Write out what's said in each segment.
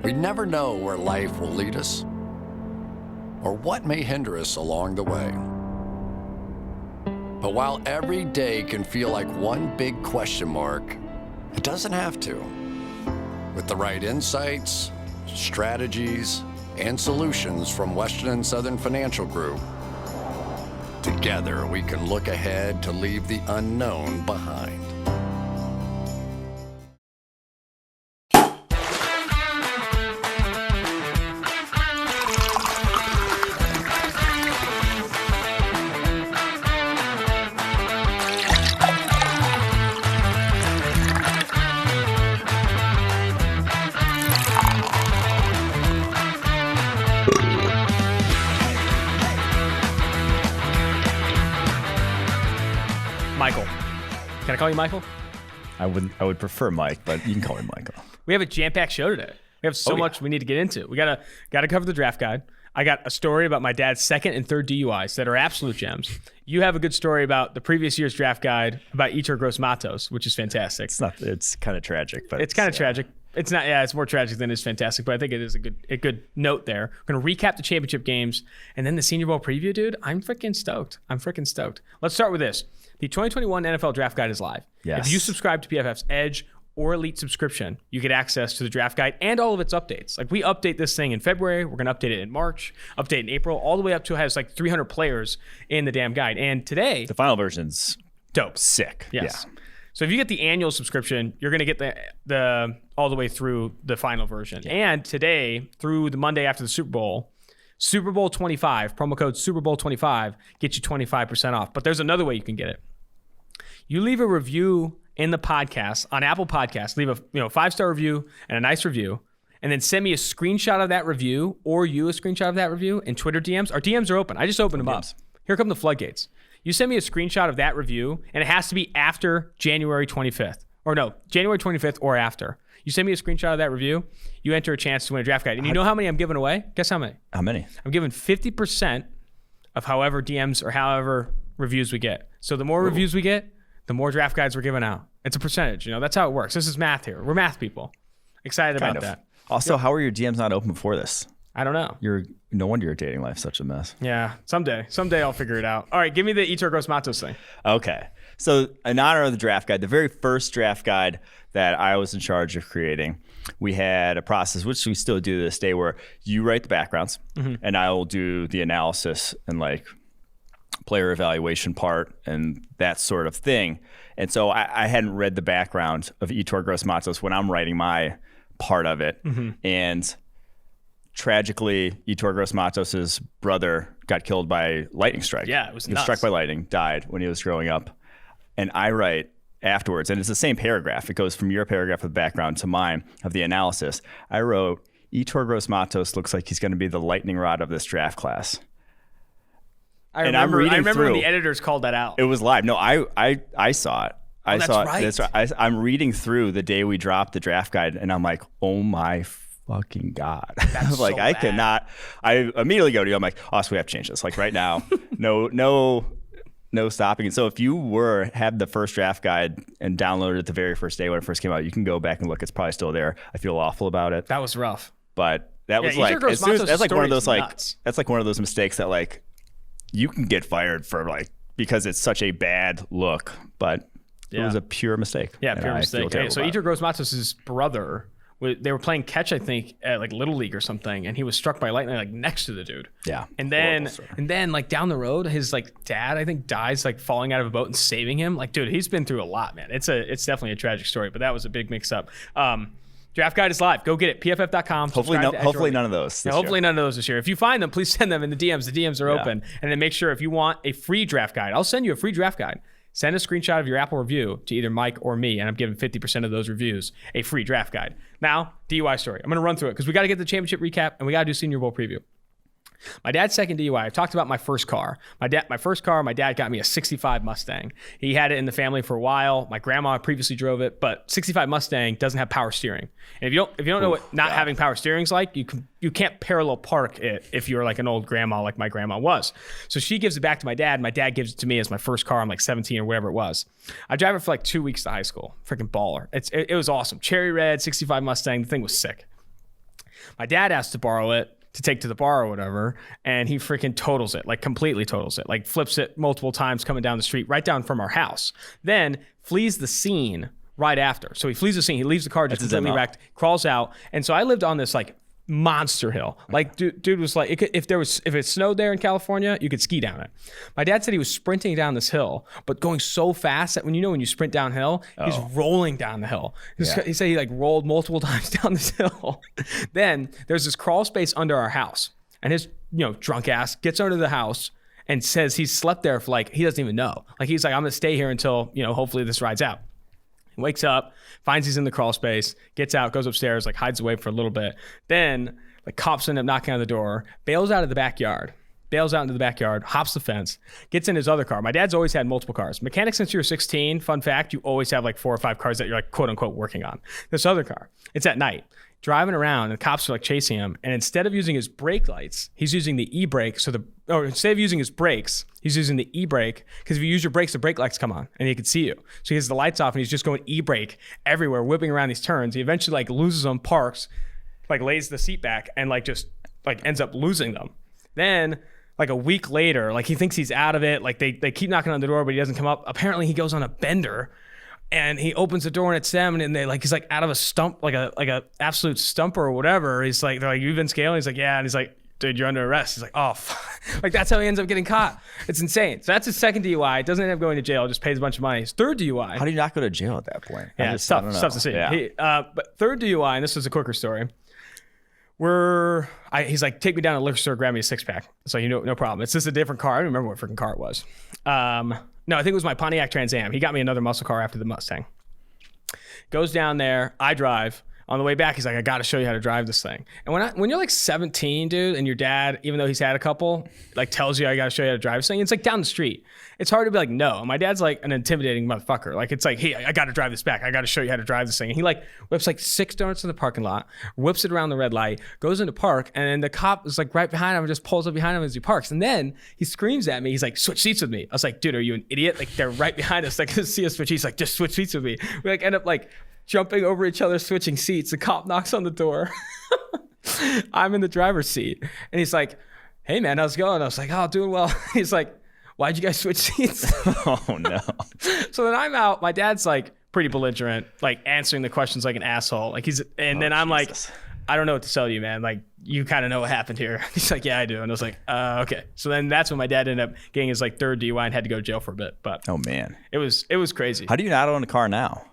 We never know where life will lead us or what may hinder us along the way. But while every day can feel like one big question mark, it doesn't have to. With the right insights, strategies, and solutions from Western and Southern Financial Group, together we can look ahead to leave the unknown behind. Michael. Can I call you Michael? I would prefer Mike, but you can call me Michael. We have a jam-packed show today. We have so much we need to get into. We gotta cover the draft guide. I got a story about my dad's second and third DUIs that are absolute gems. You have a good story about the previous year's draft guide about Yetur Gross-Matos, which is fantastic. It's kind of tragic, but it's kind of tragic. It's not. Yeah, it's more tragic than it's fantastic, but I think it is a good note there. We're gonna recap the championship games and then the Senior Bowl preview, dude. I'm freaking stoked. Let's start with this. The 2021 NFL Draft Guide is live. Yes. If you subscribe to PFF's Edge or Elite subscription, you get access to the draft guide and all of its updates. Like, we update this thing in February. We're going to update it in March, update in April, all the way up to it has like 300 players in the damn guide. And today, the final version's dope. Sick. Yes. Yeah. So if you get the annual subscription, you're going to get the all the way through the final version. Yeah. And today, through the Monday after the Super Bowl 25, promo code Super Bowl 25, gets you 25% off. But there's another way you can get it. You leave a review in the podcast on Apple Podcasts. Leave a 5-star review and a nice review, and then send me a screenshot of that review or you a screenshot of that review in Twitter DMs. Our DMs are open. I just opened them up. Here come the floodgates. You send me a screenshot of that review, and it has to be after January 25th. Or no, January 25th or after. You send me a screenshot of that review, you enter a chance to win a draft guide. And you know how many I'm giving away? Guess how many? How many? I'm giving 50% of however DMs or however reviews we get. So the more reviews we get, the more draft guides we're giving out. It's a percentage, that's how it works. This is math here. We're math people. Excited about that. Also, how are your DMs not open before this? I don't know. No wonder your dating life's such a mess. Yeah, someday I'll figure it out. All right, give me the Yetur Gross-Matos thing. Okay. So in honor of the draft guide, the very first draft guide that I was in charge of creating, we had a process, which we still do to this day, where you write the backgrounds and I will do the analysis and like player evaluation part and that sort of thing. And so I hadn't read the background of Yetur Gross-Matos when I'm writing my part of it. And tragically, Yetur Gross-Matos' brother got killed by lightning strike. Yeah, it was nuts. He was struck by lightning, died when he was growing up. And I write afterwards, and it's the same paragraph. It goes from your paragraph of background to mine of the analysis. I wrote, Yetur Gross-Matos looks like he's going to be the lightning rod of this draft class. I remember when the editors called that out. It was live. No, I saw it. I saw right. it. That's right. I'm reading through the day we dropped the draft guide, and I'm like, oh my fucking God. That's like, so I bad. cannot. I immediately go to you. I'm like, oh, so we have to change this. Like right now, no stopping. And so if you had the first draft guide and downloaded it the very first day when it first came out, you can go back and look. It's probably still there. I feel awful about it. That was rough. But that was Yetur like, as soon as, that's like one of those nuts. that's like one of those mistakes that like you can get fired for like, because it's such a bad look, but it was a pure mistake. Yeah, pure mistake. Okay, so Yetur Gross-Matos' brother, they were playing catch, I think, at like Little League or something, and he was struck by lightning like next to the dude. Yeah. And then like down the road, his like dad, I think, dies like falling out of a boat and saving him. Like, dude, he's been through a lot, man. It's definitely a tragic story, but that was a big mix up. Draft guide is live. Go get it. PFF.com. Hopefully none of those. Hopefully none of those this year. If you find them, please send them in the DMs. The DMs are open. And then make sure if you want a free draft guide, I'll send you a free draft guide. Send a screenshot of your Apple review to either Mike or me, and I'm giving 50% of those reviews a free draft guide. Now, DUI story. I'm going to run through it because we got to get the championship recap and we got to do Senior Bowl preview. My dad's second DUI. I've talked about my first car. My first car, my dad got me a 65 Mustang. He had it in the family for a while. My grandma previously drove it, but 65 Mustang doesn't have power steering. And if you don't know what not having power steering's like, you can't parallel park it if you're like an old grandma like my grandma was. So she gives it back to my dad. My dad gives it to me as my first car. I'm like 17 or whatever it was. I drive it for like 2 weeks to high school. Freaking baller. It was awesome. Cherry red, 65 Mustang. The thing was sick. My dad asked to borrow it to take to the bar or whatever, and he freaking totals it, like completely totals it, like flips it multiple times coming down the street, right down from our house. Then flees the scene right after. So he flees the scene, he leaves the car just completely wrecked, crawls out. And so I lived on this like monster hill. Like dude was like, if it snowed there in California, you could ski down it. My dad said he was sprinting down this hill, but going so fast that when you sprint downhill, he's rolling down the hill. He said he like rolled multiple times down this hill. Then there's this crawl space under our house, and his drunk ass gets under the house and says he's slept there for like, he doesn't even know. Like he's like, I'm gonna stay here until hopefully this rides out. He wakes up, finds he's in the crawl space, gets out, goes upstairs, like hides away for a little bit. Then like cops end up knocking on the door, bails out into the backyard, hops the fence, gets in his other car. My dad's always had multiple cars. Mechanic since you were 16, fun fact, you always have like 4 or 5 cars that you're like quote unquote working on. This other car, it's at night, driving around, and the cops are like chasing him. And instead of using his brake lights, he's using the e-brake. Instead of using his brakes, he's using the e-brake, because if you use your brakes, the brake lights come on and he can see you. So he has the lights off and he's just going e-brake everywhere, whipping around these turns. He eventually like loses them, parks, like lays the seat back, and like just like ends up losing them. Then like a week later, like he thinks he's out of it. Like they keep knocking on the door, but he doesn't come up. Apparently he goes on a bender. And he opens the door and it's them, and he's like out of a stump, like a absolute stumper or whatever. He's like, they're like, you've been scaling? He's like, yeah. And he's like, dude, you're under arrest. He's like, oh, fuck. Like that's how he ends up getting caught. It's insane. So that's his second DUI. Doesn't end up going to jail. Just pays a bunch of money. His third DUI. How do you not go to jail at that point? Yeah, it's tough to see. Yeah. But third DUI, and this was a quicker story. He's like, take me down to the liquor store, grab me a 6-pack. So no problem. It's just a different car. I don't remember what freaking car it was. No, I think it was my Pontiac Trans Am. He got me another muscle car after the Mustang. Goes down there, I drive. On the way back, he's like, I got to show you how to drive this thing. And when you're like 17, dude, and your dad, even though he's had a couple, like tells you I got to show you how to drive this thing, it's like down the street. It's hard to be like, no. And my dad's like an intimidating motherfucker. Like it's like, hey, I got to drive this back. I got to show you how to drive this thing. And he like whips like 6 donuts in the parking lot, whips it around the red light, goes into park, and then the cop is like right behind him and just pulls up behind him as he parks. And then he screams at me. He's like, switch seats with me. I was like, dude, are you an idiot? Like they're right behind us. Like see us switch. He's like, just switch seats with me. We like end up like jumping over each other, switching seats. The cop knocks on the door. I'm in the driver's seat. And he's like, hey, man, how's it going? I was like, oh, doing well. He's like, why'd you guys switch seats? Oh, no. So then I'm out. My dad's like pretty belligerent, like answering the questions like an asshole. Like then I'm like, I don't know what to tell you, man. Like, you kind of know what happened here. He's like, yeah, I do. And I was like, okay. So then that's when my dad ended up getting his like third DUI and had to go to jail for a bit. But oh, man. It was crazy. How do you not own a car now?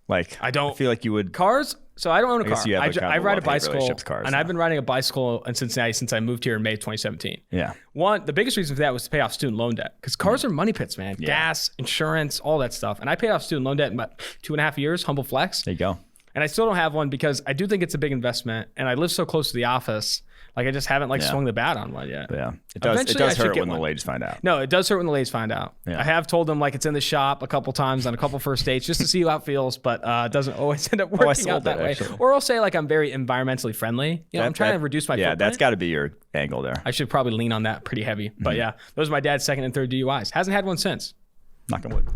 Like, I feel like you would. Cars? So I don't own a car. I ride a bicycle, and now. I've been riding a bicycle in Cincinnati since I moved here in May 2017. Yeah. The biggest reason for that was to pay off student loan debt, because cars are money pits, man. Yeah. Gas, insurance, all that stuff. And I paid off student loan debt in about 2.5 years, humble flex. There you go. And I still don't have one because I do think it's a big investment, and I live so close to the office. Like I just haven't swung the bat on one yet. Yeah, it does. Eventually, it does hurt when the ladies find out. No, it does hurt when the ladies find out. Yeah. I have told them like it's in the shop a couple times on a couple first dates just to see how it feels, but it doesn't always end up working out that way. Actually. Or I'll say like I'm very environmentally friendly. I'm trying to reduce my footprint. That's got to be your angle there. I should probably lean on that pretty heavy. But yeah, those are my dad's second and third DUIs. Hasn't had one since. Knock on wood.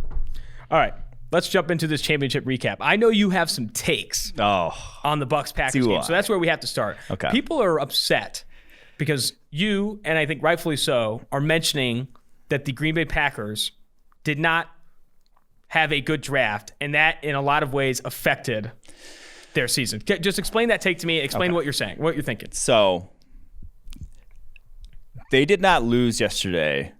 All right. Let's jump into this championship recap. I know you have some takes on the Bucs-Packers game, so that's where we have to start. Okay. People are upset because you, and I think rightfully so, are mentioning that the Green Bay Packers did not have a good draft, and that in a lot of ways affected their season. Just explain that take to me. Explain what you're saying, what you're thinking. So they did not lose yesterday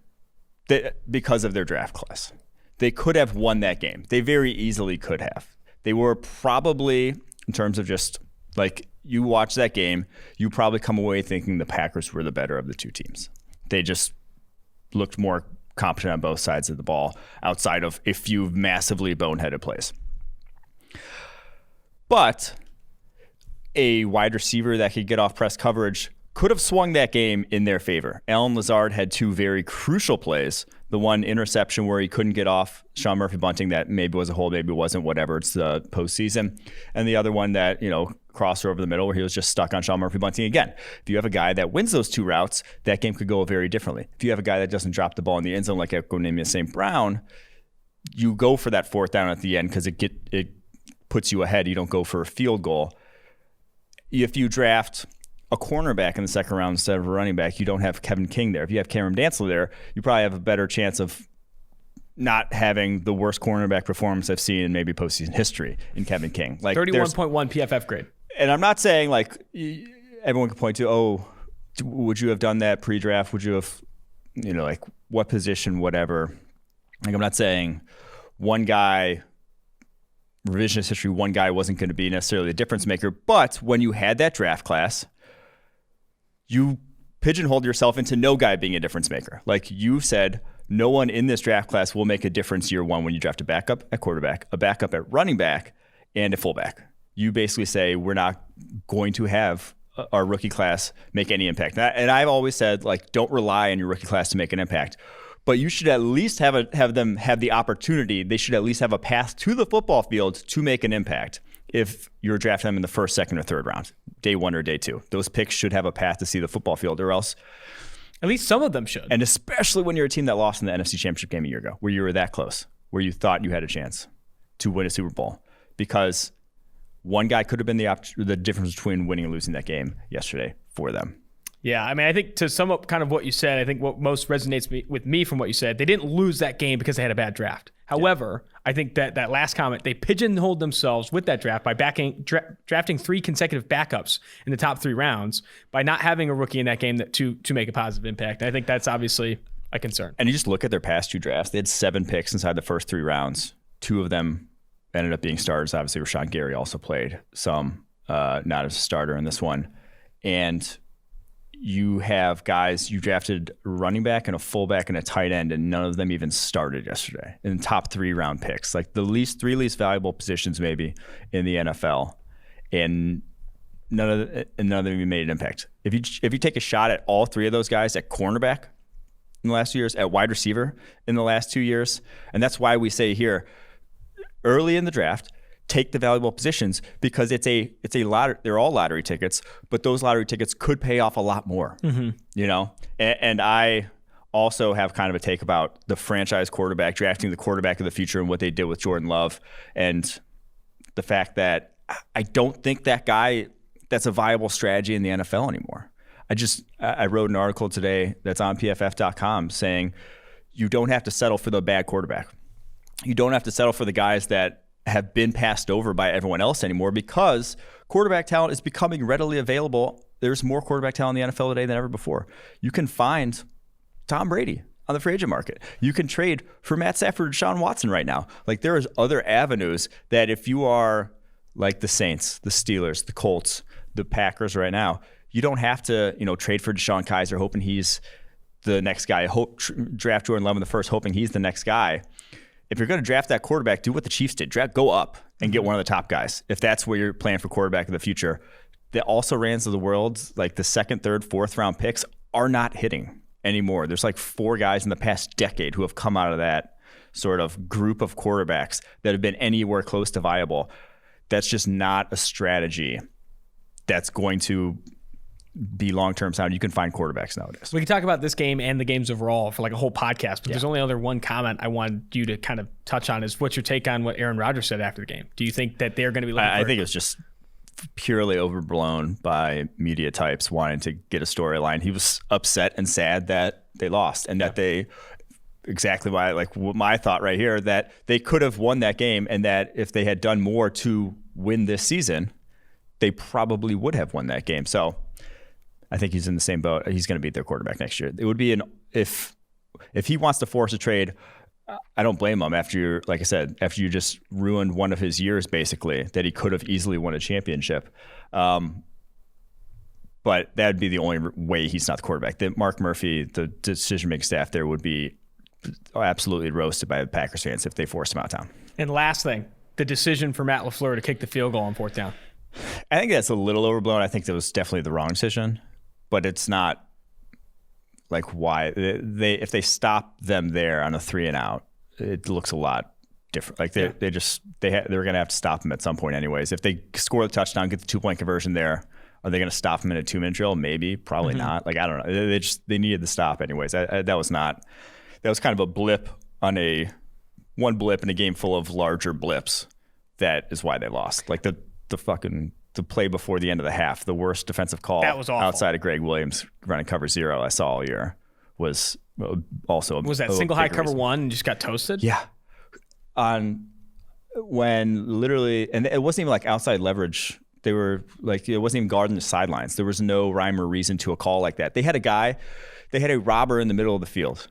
because of their draft class. They could have won that game. They very easily could have. They were probably, in terms of just like you watch that game, you probably come away thinking the Packers were the better of the two teams. They just looked more competent on both sides of the ball outside of a few massively boneheaded plays. But a wide receiver that could get off press coverage could have swung that game in their favor. Allen Lazard had 2 very crucial plays. The one interception where he couldn't get off Sean Murphy-Bunting that maybe was a hold, maybe wasn't, whatever. It's the postseason. And the other one that, crosser over the middle where he was just stuck on Sean Murphy-Bunting again. If you have a guy that wins those 2 routes, that game could go very differently. If you have a guy that doesn't drop the ball in the end zone like Equanimeous St. Brown, you go for that 4th down at the end because it puts you ahead. You don't go for a field goal. If you draft a cornerback in the second round instead of a running back, you don't have Kevin King there. If you have Cameron Dantzler there, you probably have a better chance of not having the worst cornerback performance I've seen in maybe postseason history in Kevin King. Like 31.1 PFF grade. And I'm not saying like everyone can point to, oh, would you have done that pre-draft? Would you have, like what position, whatever. Like I'm not saying one guy, revisionist history, one guy wasn't going to be necessarily a difference maker. But when you had that draft class, you pigeonholed yourself into no guy being a difference maker. Like you said, no one in this draft class will make a difference year one when you draft a backup at quarterback, a backup at running back, and a fullback. You basically say we're not going to have our rookie class make any impact. And I've always said, like, don't rely on your rookie class to make an impact. But you should at least have them have the opportunity. They should at least have a path to the football field to make an impact if you're drafting them in the first, second, or third round, day one or day two. Those picks should have a path to see the football field, or else. At least some of them should. And especially when you're a team that lost in the NFC Championship game a year ago, where you were that close, where you thought you had a chance to win a Super Bowl. Because one guy could have been the difference between winning and losing that game yesterday for them. Yeah, I mean, I think to sum up kind of what you said, I think what most resonates with me from what you said, they didn't lose that game because they had a bad draft. However, I think that last comment, they pigeonholed themselves with that draft by drafting 3 consecutive backups in the top 3 rounds by not having a rookie in that game to make a positive impact. I think that's obviously a concern. And you just look at their past 2 drafts. They had 7 picks inside the first 3 rounds. 2 of them ended up being starters. Obviously, Rashawn Gary also played some, not as a starter in this one. And you have guys, you drafted a running back and a fullback and a tight end, and none of them even started yesterday in top 3 round picks. Like the 3 least valuable positions maybe in the NFL, and none of them even made an impact. If you take a shot at all 3 of those guys at cornerback in the last 2 years, at wide receiver in the last 2 years, and that's why we say here early in the draft, take the valuable positions, because it's a lottery. They're all lottery tickets, but those lottery tickets could pay off a lot more. And I also have kind of a take about the franchise quarterback, drafting the quarterback of the future, and what they did with Jordan Love, and the fact that I don't think that's a viable strategy in the NFL anymore. I wrote an article today that's on PFF.com saying you don't have to settle for the bad quarterback. You don't have to settle for the guys that have been passed over by everyone else anymore, because quarterback talent is becoming readily available. There's more quarterback talent in the NFL today than ever before. You can find Tom Brady on the free agent market. You can trade for Matt Stafford and Deshaun Watson right now. Like, there is other avenues that if you are like the Saints, the Steelers, the Colts, the Packers right now, you don't have to, trade for Deshaun Kaiser hoping he's the next guy. Draft Jordan Love in the first hoping he's the next guy. If you're going to draft that quarterback, do what the Chiefs did. Go up and get one of the top guys. If that's where you're playing for quarterback of the future. The also-rans of the world, like the second, third, fourth round picks, are not hitting anymore. There's like 4 guys in the past decade who have come out of that sort of group of quarterbacks that have been anywhere close to viable. That's just not a strategy that's going to be long-term sound. You can find quarterbacks nowadays. We can talk about this game and the games overall for like a whole podcast, but there's only one comment I wanted you to kind of touch on is what's your take on what Aaron Rodgers said after the game? Do you think that they're going to be looking I think it was just purely overblown by media types wanting to get a storyline. He was upset and sad that they lost, and that they exactly my thought right here, that they could have won that game, and that if they had done more to win this season, they probably would have won that game. So I think he's in the same boat. He's going to beat their quarterback next year. It would be if he wants to force a trade, I don't blame him after you just ruined one of his years, basically, that he could have easily won a championship. But that would be the only way he's not the quarterback. Mark Murphy, the decision-making staff there, would be absolutely roasted by the Packers fans if they forced him out of town. And last thing, the decision for Matt LaFleur to kick the field goal on 4th down. I think that's a little overblown. I think that was definitely the wrong decision. But it's not like why if they stop them there on a 3 and out, it looks a lot different. Like they're going to have to stop them at some point anyways. If they score the touchdown, get the 2-point conversion there, are they going to stop them in a 2-minute drill? Maybe, probably not. Like, I don't know. They needed the stop anyways. That was kind of a blip on one blip in a game full of larger blips. That is why they lost. Like the the play before the end of the half, the worst defensive call That was awful. outside of Greg Williams running cover 0 I saw all year was also Was that single high cover 1 and just got toasted? Yeah. When literally, and it wasn't even like outside leverage. They were like, it wasn't even guarding the sidelines. There was no rhyme or reason to a call like that. They had a robber in the middle of the field.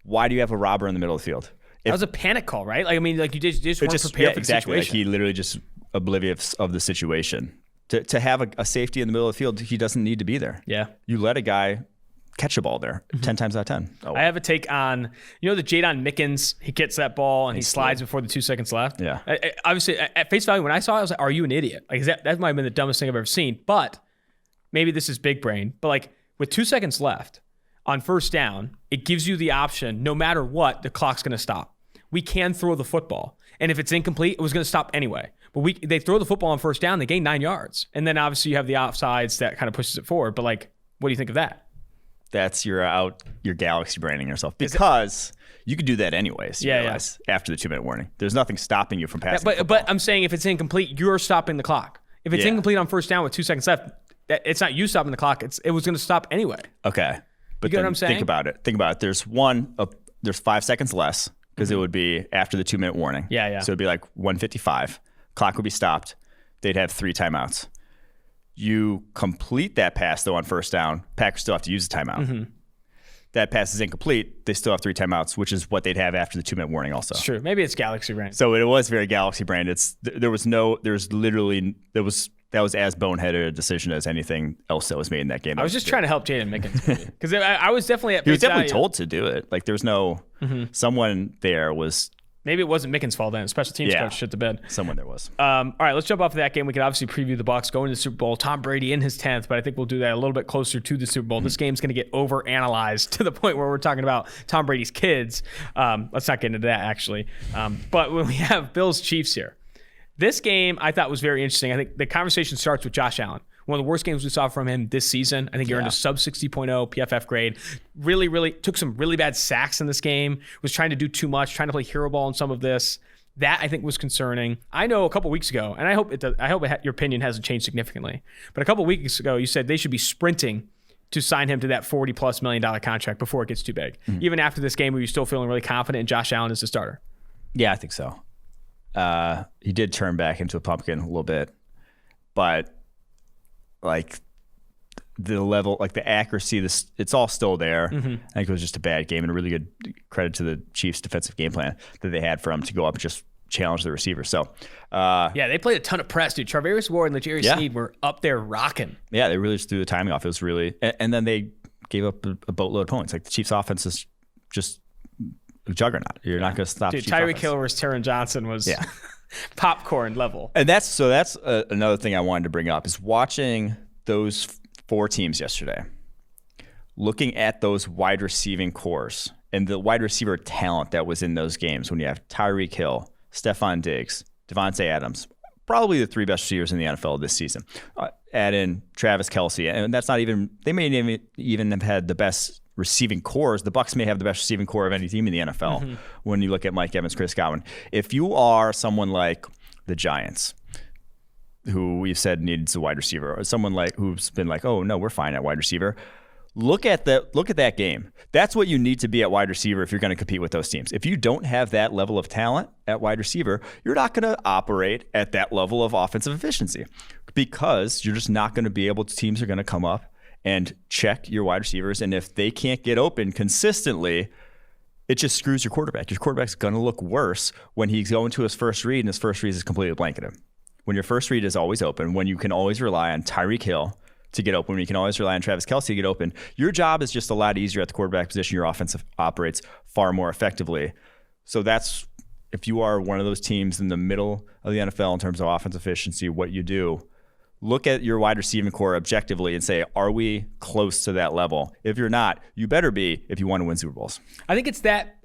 Why do you have a robber in the middle of the field? That was a panic call, right? Like, I mean, like you just weren't prepared for the exactly. situation. Like he literally just oblivious of the situation. To have a safety in the middle of the field, he doesn't need to be there. Yeah. You let a guy catch a ball there 10 times out of 10. Oh, I have a take on, the Jadon Mickens, he gets that ball and he slides before the 2 seconds left. Yeah. Obviously, at face value, when I saw it, I was like, are you an idiot? Like, that might have been the dumbest thing I've ever seen. But maybe this is big brain. But like with 2 seconds left on first down, it gives you the option, no matter what, the clock's going to stop. We can throw the football. And if it's incomplete, it was going to stop anyway. But they throw the football on first down, they gain 9 yards. And then obviously you have the offsides that kind of pushes it forward. But like, what do you think of that? That's your galaxy branding yourself, because you could do that anyways. After the 2-minute warning, there's nothing stopping you from passing. But I'm saying if it's incomplete, you're stopping the clock. If it's incomplete on first down with 2 seconds left, it's not you stopping the clock. It was going to stop anyway. Okay, but you get what I'm saying? Think about it. There's 5 seconds less because it would be after the 2-minute warning. Yeah. So it'd be like 1:55. Clock would be stopped. They'd have 3 timeouts. You complete that pass, though, on first down, Packers still have to use a timeout. Mm-hmm. That pass is incomplete. They still have 3 timeouts, which is what they'd have after the 2-minute warning also. It's true. Maybe it's Galaxy brand. So it was very Galaxy brand. That was as boneheaded a decision as anything else that was made in that game. I was just trying to help Jadon Mickens. Because I was definitely at He was face definitely value. told to do it. Like, there's no... Someone there was... Maybe it wasn't Mickens' fault then. Special teams coach shit the bed. Someone there was. All right, let's jump off of that game. We could obviously preview the Bucs going to the Super Bowl. Tom Brady in his 10th, but I think we'll do that a little bit closer to the Super Bowl. This game's going to get overanalyzed to the point where we're talking about Tom Brady's kids. Let's not get into that, actually. But when we have Bills-Chiefs here, this game I thought was very interesting. I think the conversation starts with Josh Allen. One of the worst games we saw from him this season. I think he earned a sub 60.0 PFF grade. Really took some really bad sacks in this game. Was trying to do too much, trying to play hero ball in some of this. That I think was concerning. I know a couple weeks ago, and I hope your opinion hasn't changed significantly. But a couple weeks ago, you said they should be sprinting to sign him to that $40+ million contract before it gets too big. Mm-hmm. Even after this game, were you still feeling really confident in Josh Allen as the starter? Yeah, I think so. He did turn back into a pumpkin a little bit, but like the level, like the accuracy, it's all still there. Mm-hmm. I think it was just a bad game, and a really good credit to the Chiefs' defensive game plan that they had for him to go up and just challenge the receiver. So, they played a ton of press, dude. Charvarius Ward and L'Jarius Sneed were up there rocking. Yeah, they really just threw the timing off. It was really, and then they gave up a boatload of points. Like the Chiefs' offense is just a juggernaut. You're not going to stop. Dude, Tyreek Hill versus Taron Johnson was popcorn level. And that's another thing I wanted to bring up is watching those 4 teams yesterday, looking at those wide receiving cores and the wide receiver talent that was in those games. When you have Tyreek Hill, Stephon Diggs, Devontae Adams, probably the 3 best receivers in the NFL this season. Add in Travis Kelce, and that's not even. They may even have had the best receiving cores. The Bucs may have the best receiving core of any team in the NFL when you look at Mike Evans, Chris Godwin. If you are someone like the Giants, who we've said needs a wide receiver, or someone like who's been like, oh no, we're fine at wide receiver. Look at that game. That's what you need to be at wide receiver if you're going to compete with those teams. If you don't have that level of talent at wide receiver, you're not going to operate at that level of offensive efficiency, because you're just not going to be able to. Teams are going to come up and check your wide receivers, and if they can't get open consistently, it just screws your quarterback. Your quarterback's going to look worse when he's going to his first read, and his first read is completely blanket him. When your first read is always open, when you can always rely on Tyreek Hill to get open, when you can always rely on Travis Kelce to get open, your job is just a lot easier at the quarterback position. Your offense operates far more effectively. So that's, if you are one of those teams in the middle of the NFL in terms of offense efficiency, what you do, look at your wide receiving core objectively and say, are we close to that level? If you're not, you better be if you want to win Super Bowls. I think it's that.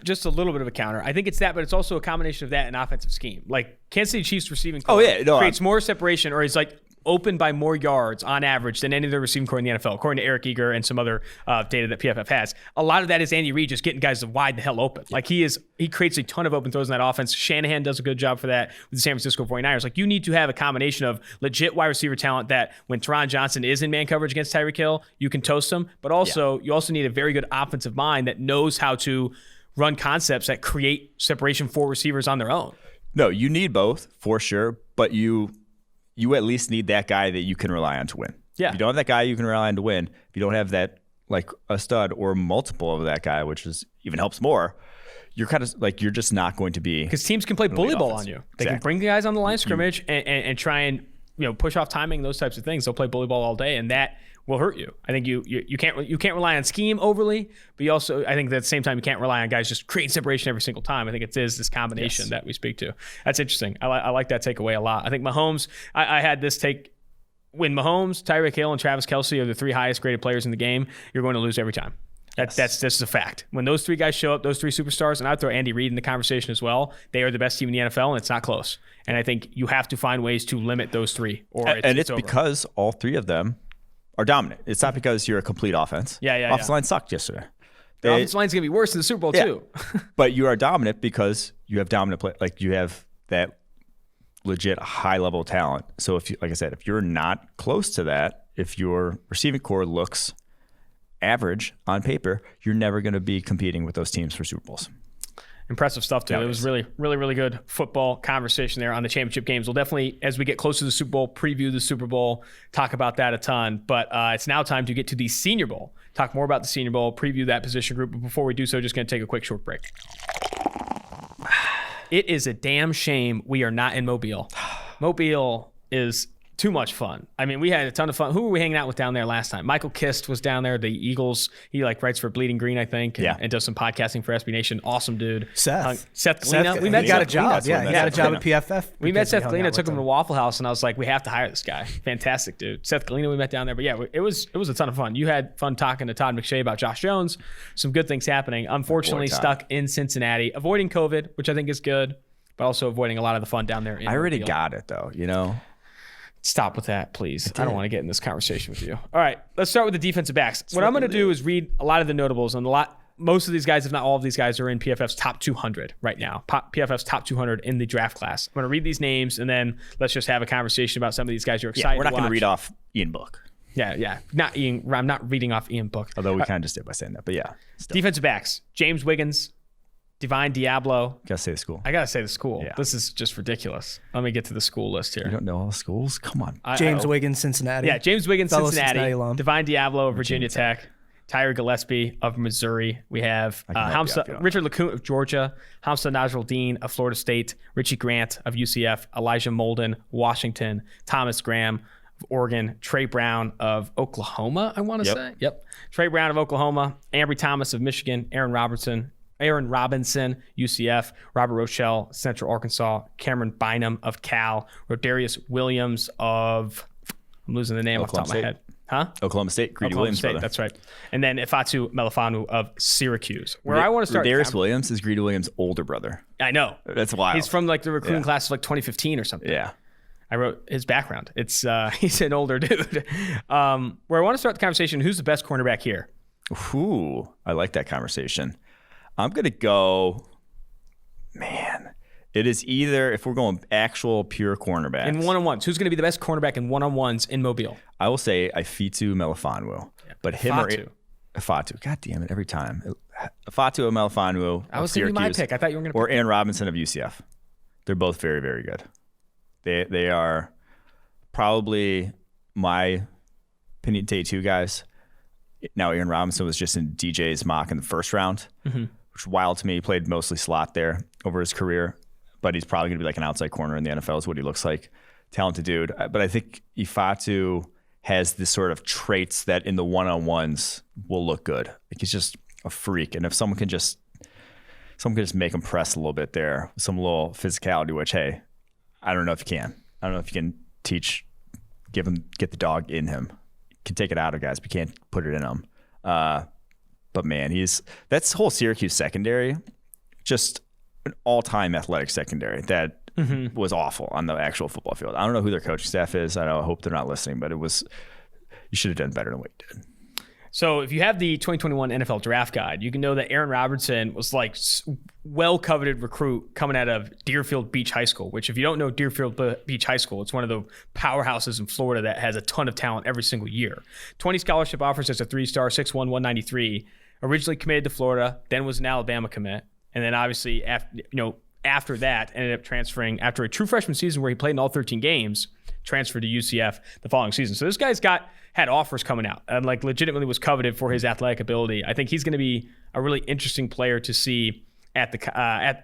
Just a little bit of a counter. I think it's that, but it's also a combination of that and offensive scheme. Like Kansas City Chiefs receiving core creates more separation, or it's like open by more yards on average than any other receiving core in the NFL, according to Eric Eager and some other data that PFF has. A lot of that is Andy Reid just getting guys wide the hell open. Like he creates a ton of open throws in that offense. Shanahan does a good job for that with the San Francisco 49ers. Like you need to have a combination of legit wide receiver talent that when Teron Johnson is in man coverage against Tyreek Hill, you can toast him. But also you also need a very good offensive mind that knows how to run concepts that create separation for receivers on their own. No, you need both for sure, but you at least need that guy that you can rely on to win. Yeah. If you don't have that guy you can rely on to win, if you don't have that, like a stud or multiple of that guy, which is even helps more, you're kind of like, you're just not going to be. Because teams can play bully ball on you. They can bring the guys on the line of scrimmage and try and push off timing, those types of things. They'll play bully ball all day, and that will hurt you. I think you can't rely on scheme overly, but you also, I think at the same time, you can't rely on guys just creating separation every single time. I think it is this combination that we speak to. That's interesting. I like that takeaway a lot. I think Mahomes, I had this take, when Mahomes, Tyreek Hill, and Travis Kelce are the three highest graded players in the game, you're going to lose every time. That's just a fact. When those three guys show up, those three superstars, and I'd throw Andy Reid in the conversation as well, they are the best team in the NFL, and it's not close. And I think you have to find ways to limit those three. It's because all three of them are dominant. It's not because you're a complete offense. Offensive line sucked yesterday. The offensive line's going to be worse in the Super Bowl too. But you are dominant because you have dominant play. Like you have that legit high level talent. So if you, like I said, if you're not close to that, if your receiving core looks average on paper, you're never going to be competing with those teams for Super Bowls. Impressive stuff, too. It was really, really, really good football conversation there on the championship games. We'll definitely, as we get closer to the Super Bowl, preview the Super Bowl, talk about that a ton. But it's now time to get to the Senior Bowl. Talk more about the Senior Bowl, preview that position group. But before we do so, just going to take a quick short break. It is a damn shame we are not in Mobile. Mobile is too much fun. I mean, we had a ton of fun. Who were we hanging out with down there last time? Michael Kist was down there, the Eagles. He writes for Bleeding Green, I think, and does some podcasting for SB Nation. Awesome dude. Seth Galena. We met he got Seth a job. Galena. Yeah, he got a job at PFF. We met Seth Galena, took him to the Waffle House, and I was like, we have to hire this guy. Fantastic dude. Seth Galena we met down there. But yeah, it was a ton of fun. You had fun talking to Todd McShay about Josh Jones. Some good things happening. Unfortunately, stuck in Cincinnati, avoiding COVID, which I think is good, but also avoiding a lot of the fun down there. I already got it though, Stop with that, please. I don't want to get in this conversation with you. All right, let's start with the defensive backs. What I'm going to do is read a lot of the notables, and most of these guys, if not all of these guys, are in PFF's top 200 right now. PFF's top 200 in the draft class. I'm going to read these names, and then let's just have a conversation about some of these guys you're excited to watch. We're not going to read off Ian Book. Yeah. Not Ian. I'm not reading off Ian Book. Although we kind of just did by saying that, but yeah. Still. Defensive backs: James Wiggins, Divine Diablo. Gotta say the school. I gotta say the school. Yeah. This is just ridiculous. Let me get to the school list here. You don't know all the schools? Come on. James Wiggins, Cincinnati. Yeah, James Wiggins, Cincinnati. alum. Divine Diablo of Virginia Tech. Tyre Gillespie of Missouri. We have Richard LeCounte of Georgia. Hamza Nasruddin of Florida State. Richie Grant of UCF. Elijah Molden, Washington. Thomas Graham of Oregon. Trey Brown of Oklahoma, I want to say. Yep. Trey Brown of Oklahoma. Ambry Thomas of Michigan. Aaron Robinson, UCF, Robert Rochelle, Central Arkansas, Cameron Bynum of Cal, Rodarius Williams of, I'm losing the name off the top of my head. Huh? Oklahoma State, Greedy Williams, State, brother. that's right. And then Ifeatu Melifonwu of Syracuse. I want to start. Rodarius Williams is Greedy Williams' older brother. I know. That's wild. He's from the recruiting class of 2015 or something. Yeah. I wrote his background. It's he's an older dude. Where I want to start the conversation, who's the best cornerback here? Ooh, I like that conversation. I'm going to go, man, it is either, if we're going actual pure cornerbacks. In one-on-ones. Who's going to be the best cornerback in one-on-ones in Mobile? I will say Ifeatu Melifonwu. Yeah. But him Ifeatu. or Ifeatu. God damn it, every time. Ifeatu or Melifonwu I was thinking my pick. I thought you were going to Or Aaron Robinson of UCF. They're both very, very good. They are probably my opinion day two guys. Now, Aaron Robinson was just in DJ's mock in the first round, which is wild to me. He played mostly slot there over his career, but he's probably going to be like an outside corner in the NFL is what he looks like. Talented dude. But I think Ifeatu has this sort of traits that in the one-on-ones will look good. Like he's just a freak. And if someone can just make him press a little bit there, some little physicality, which, hey, I don't know if you can. I don't know if you can get the dog in him. Can take it out of guys, but can't put it in them. But man, that's whole Syracuse secondary, just an all-time athletic secondary that was awful on the actual football field. I don't know who their coaching staff is. I hope they're not listening, but you should have done better than what you did. So if you have the 2021 NFL Draft Guide, you can know that Aaron Robertson was like well-coveted recruit coming out of Deerfield Beach High School, which if you don't know Deerfield Beach High School, it's one of the powerhouses in Florida that has a ton of talent every single year. 20 scholarship offers as a 3-star, 6'1", 193. Originally committed to Florida, then was an Alabama commit. And then obviously after that ended up transferring after a true freshman season where he played in all 13 games, transferred to UCF the following season. So this guy's had offers coming out and like legitimately was coveted for his athletic ability. I think he's going to be a really interesting player to see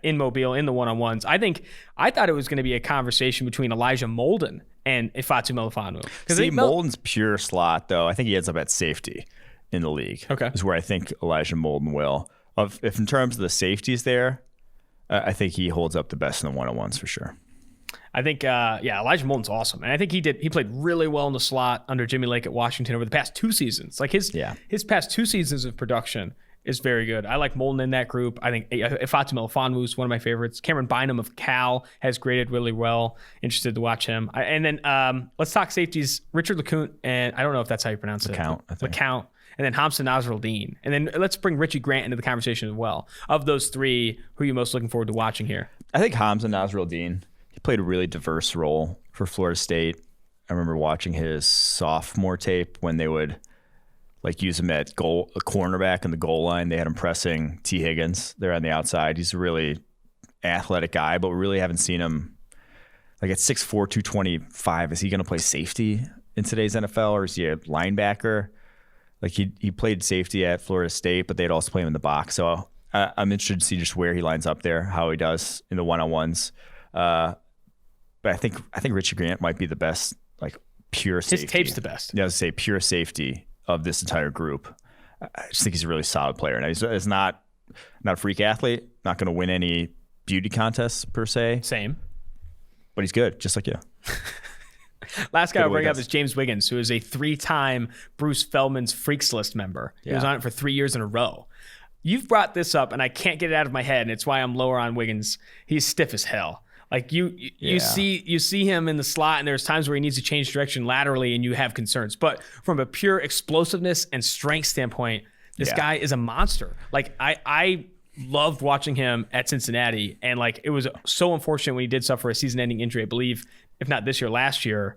in Mobile in the one-on-ones. I thought it was going to be a conversation between Elijah Molden and Ifeatu Melifonwu. See, Molden's pure slot though. I think he ends up at safety in the league. Okay, is where I think Elijah Molden will. If in terms of the safeties there, I think he holds up the best in the one-on-ones for sure. I think, Elijah Molden's awesome. And I think he played really well in the slot under Jimmy Lake at Washington over the past 2 seasons. Like his past 2 seasons of production is very good. I like Molden in that group. I think Ifeatu Melifonwu is one of my favorites. Cameron Bynum of Cal has graded really well. Interested to watch him. And then let's talk safeties. Richard LeCount, and I don't know if that's how you pronounce it. LeCount. And then Hamza Nasruddin. And then let's bring Richie Grant into the conversation as well. Of those 3, who are you most looking forward to watching here? I think Hamza Nasruddin. He played a really diverse role for Florida State. I remember watching his sophomore tape when they would like use him at a cornerback in the goal line. They had him pressing T. Higgins there on the outside. He's a really athletic guy, but we really haven't seen him like at 6'4", 225. Is he going to play safety in today's NFL, or is he a linebacker? Like he played safety at Florida State, but they'd also play him in the box. So I'm interested to see just where he lines up there, how he does in the one-on-ones. But I think Richie Grant might be the best, like pure safety. His tape's the best. Yeah, I would say pure safety of this entire group. I just think he's a really solid player. Now he's not a freak athlete, not going to win any beauty contests per se. Same. But he's good, just like you. Last guy I'll bring up is James Wiggins, who is a 3-time Bruce Feldman's Freaks List member. He was on it for 3 years in a row. You've brought this up, and I can't get it out of my head, and it's why I'm lower on Wiggins. He's stiff as hell. Like you see him in the slot, and there's times where he needs to change direction laterally, and you have concerns. But from a pure explosiveness and strength standpoint, this guy is a monster. Like I loved watching him at Cincinnati, and like it was so unfortunate when he did suffer a season-ending injury. I believe, if not this year, last year.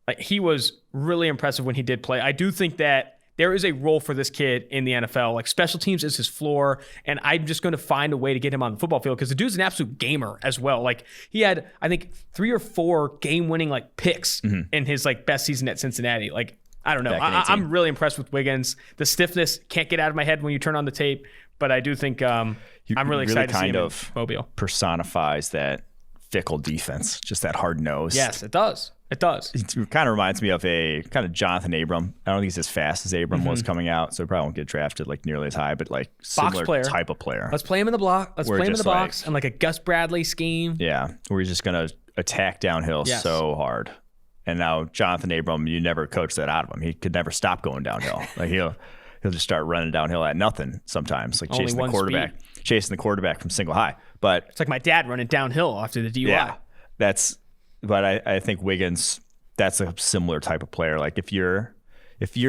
Like he was really impressive when he did play. I do think that there is a role for this kid in the NFL. Like special teams is his floor, and I'm just going to find a way to get him on the football field because the dude's an absolute gamer as well. Like he had, I think, 3 or 4 game-winning like picks in his like best season at Cincinnati. Like I don't know, I'm really impressed with Wiggins. The stiffness can't get out of my head when you turn on the tape, but I do think I'm really excited to see him in Mobile. Personifies that fickle defense, just that hard nose. Yes, it does. It does. It kind of reminds me of a kind of Jonathan Abram. I don't think he's as fast as Abram was coming out, so he probably won't get drafted like nearly as high, but like similar type of player. Let's play him in the block. Let's play him in the box and like a Gus Bradley scheme. Yeah, where he's just going to attack downhill so hard. And now Jonathan Abram, you never coach that out of him. He could never stop going downhill. Like he'll just start running downhill at nothing sometimes, like chasing the quarterback from single high. But it's like my dad running downhill after the DUI. Yeah, but I think Wiggins, that's a similar type of player. Like if you're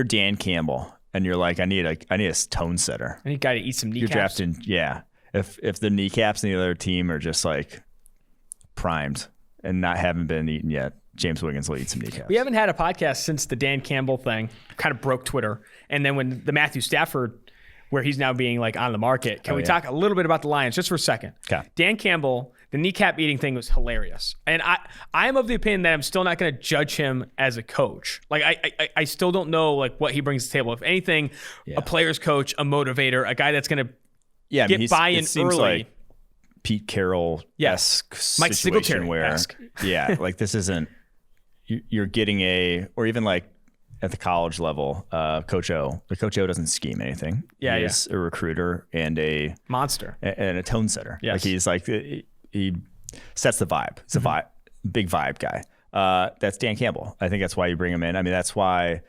Dan Campbell and you're like, I need a tone setter. I need a guy to eat some kneecaps. You're drafting, If the kneecaps in the other team are just like primed and haven't been eaten yet, James Wiggins will eat some kneecaps. We haven't had a podcast since the Dan Campbell thing kind of broke Twitter. And then when the Matthew Stafford, where he's now being like on the market. Can we talk a little bit about the Lions just for a second? Okay. Dan Campbell, the kneecap eating thing was hilarious. And I am of the opinion that I'm still not going to judge him as a coach. Like I still don't know like what he brings to the table. If anything, a player's coach, a motivator, a guy that's going to get buy-in it seems early. Like Pete Carroll-esque Mike situation Singletary-esque. where like this isn't you're getting or even like at the college level, Coach O. But Coach O doesn't scheme anything. He is a recruiter and a monster and a tone setter. Yes. Like he's like he sets the vibe. He's a big vibe guy. That's Dan Campbell. I think that's why you bring him in. I mean, that's why.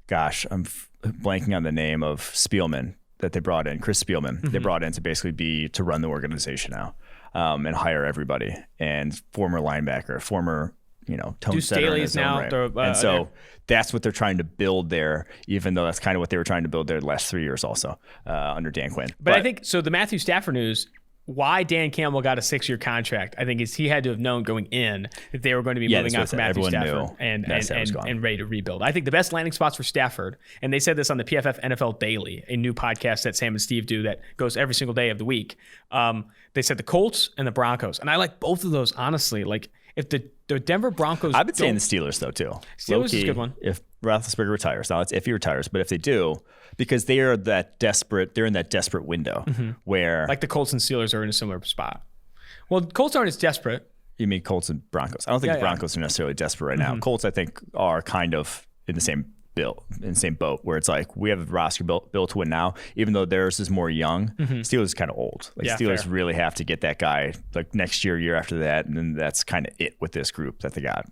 Gosh, I'm blanking on the name of Spielman that they brought in. Chris Spielman. They brought in to basically to run the organization now. and hire everybody. And former linebacker, former tone setter in his own right. And so that's what they're trying to build there, even though that's kind of what they were trying to build there the last 3 years also under Dan Quinn. But I think, so the Matthew Stafford news, why Dan Campbell got a 6-year contract, I think is he had to have known going in that they were going to be moving on from Matthew Stafford and ready to rebuild. I think the best landing spots for Stafford, and they said this on the PFF NFL Daily, a new podcast that Sam and Steve do that goes every single day of the week. They said the Colts and the Broncos. And I like both of those, honestly. Like, if the Denver Broncos... I've been saying the Steelers, though, too. Steelers is a good one. If Roethlisberger retires. Now, it's if he retires, but if they do, because they're in that desperate window where... Like the Colts and Steelers are in a similar spot. Well, the Colts aren't as desperate. You mean Colts and Broncos? I don't think the Broncos are necessarily desperate right now. Colts, I think, are kind of in the same boat, where it's like we have a roster built to win now, even though theirs is more young. Steelers is kind of old. Like Steelers fair. Really have to get that guy like next year after that, and then that's kind of it with this group that they got.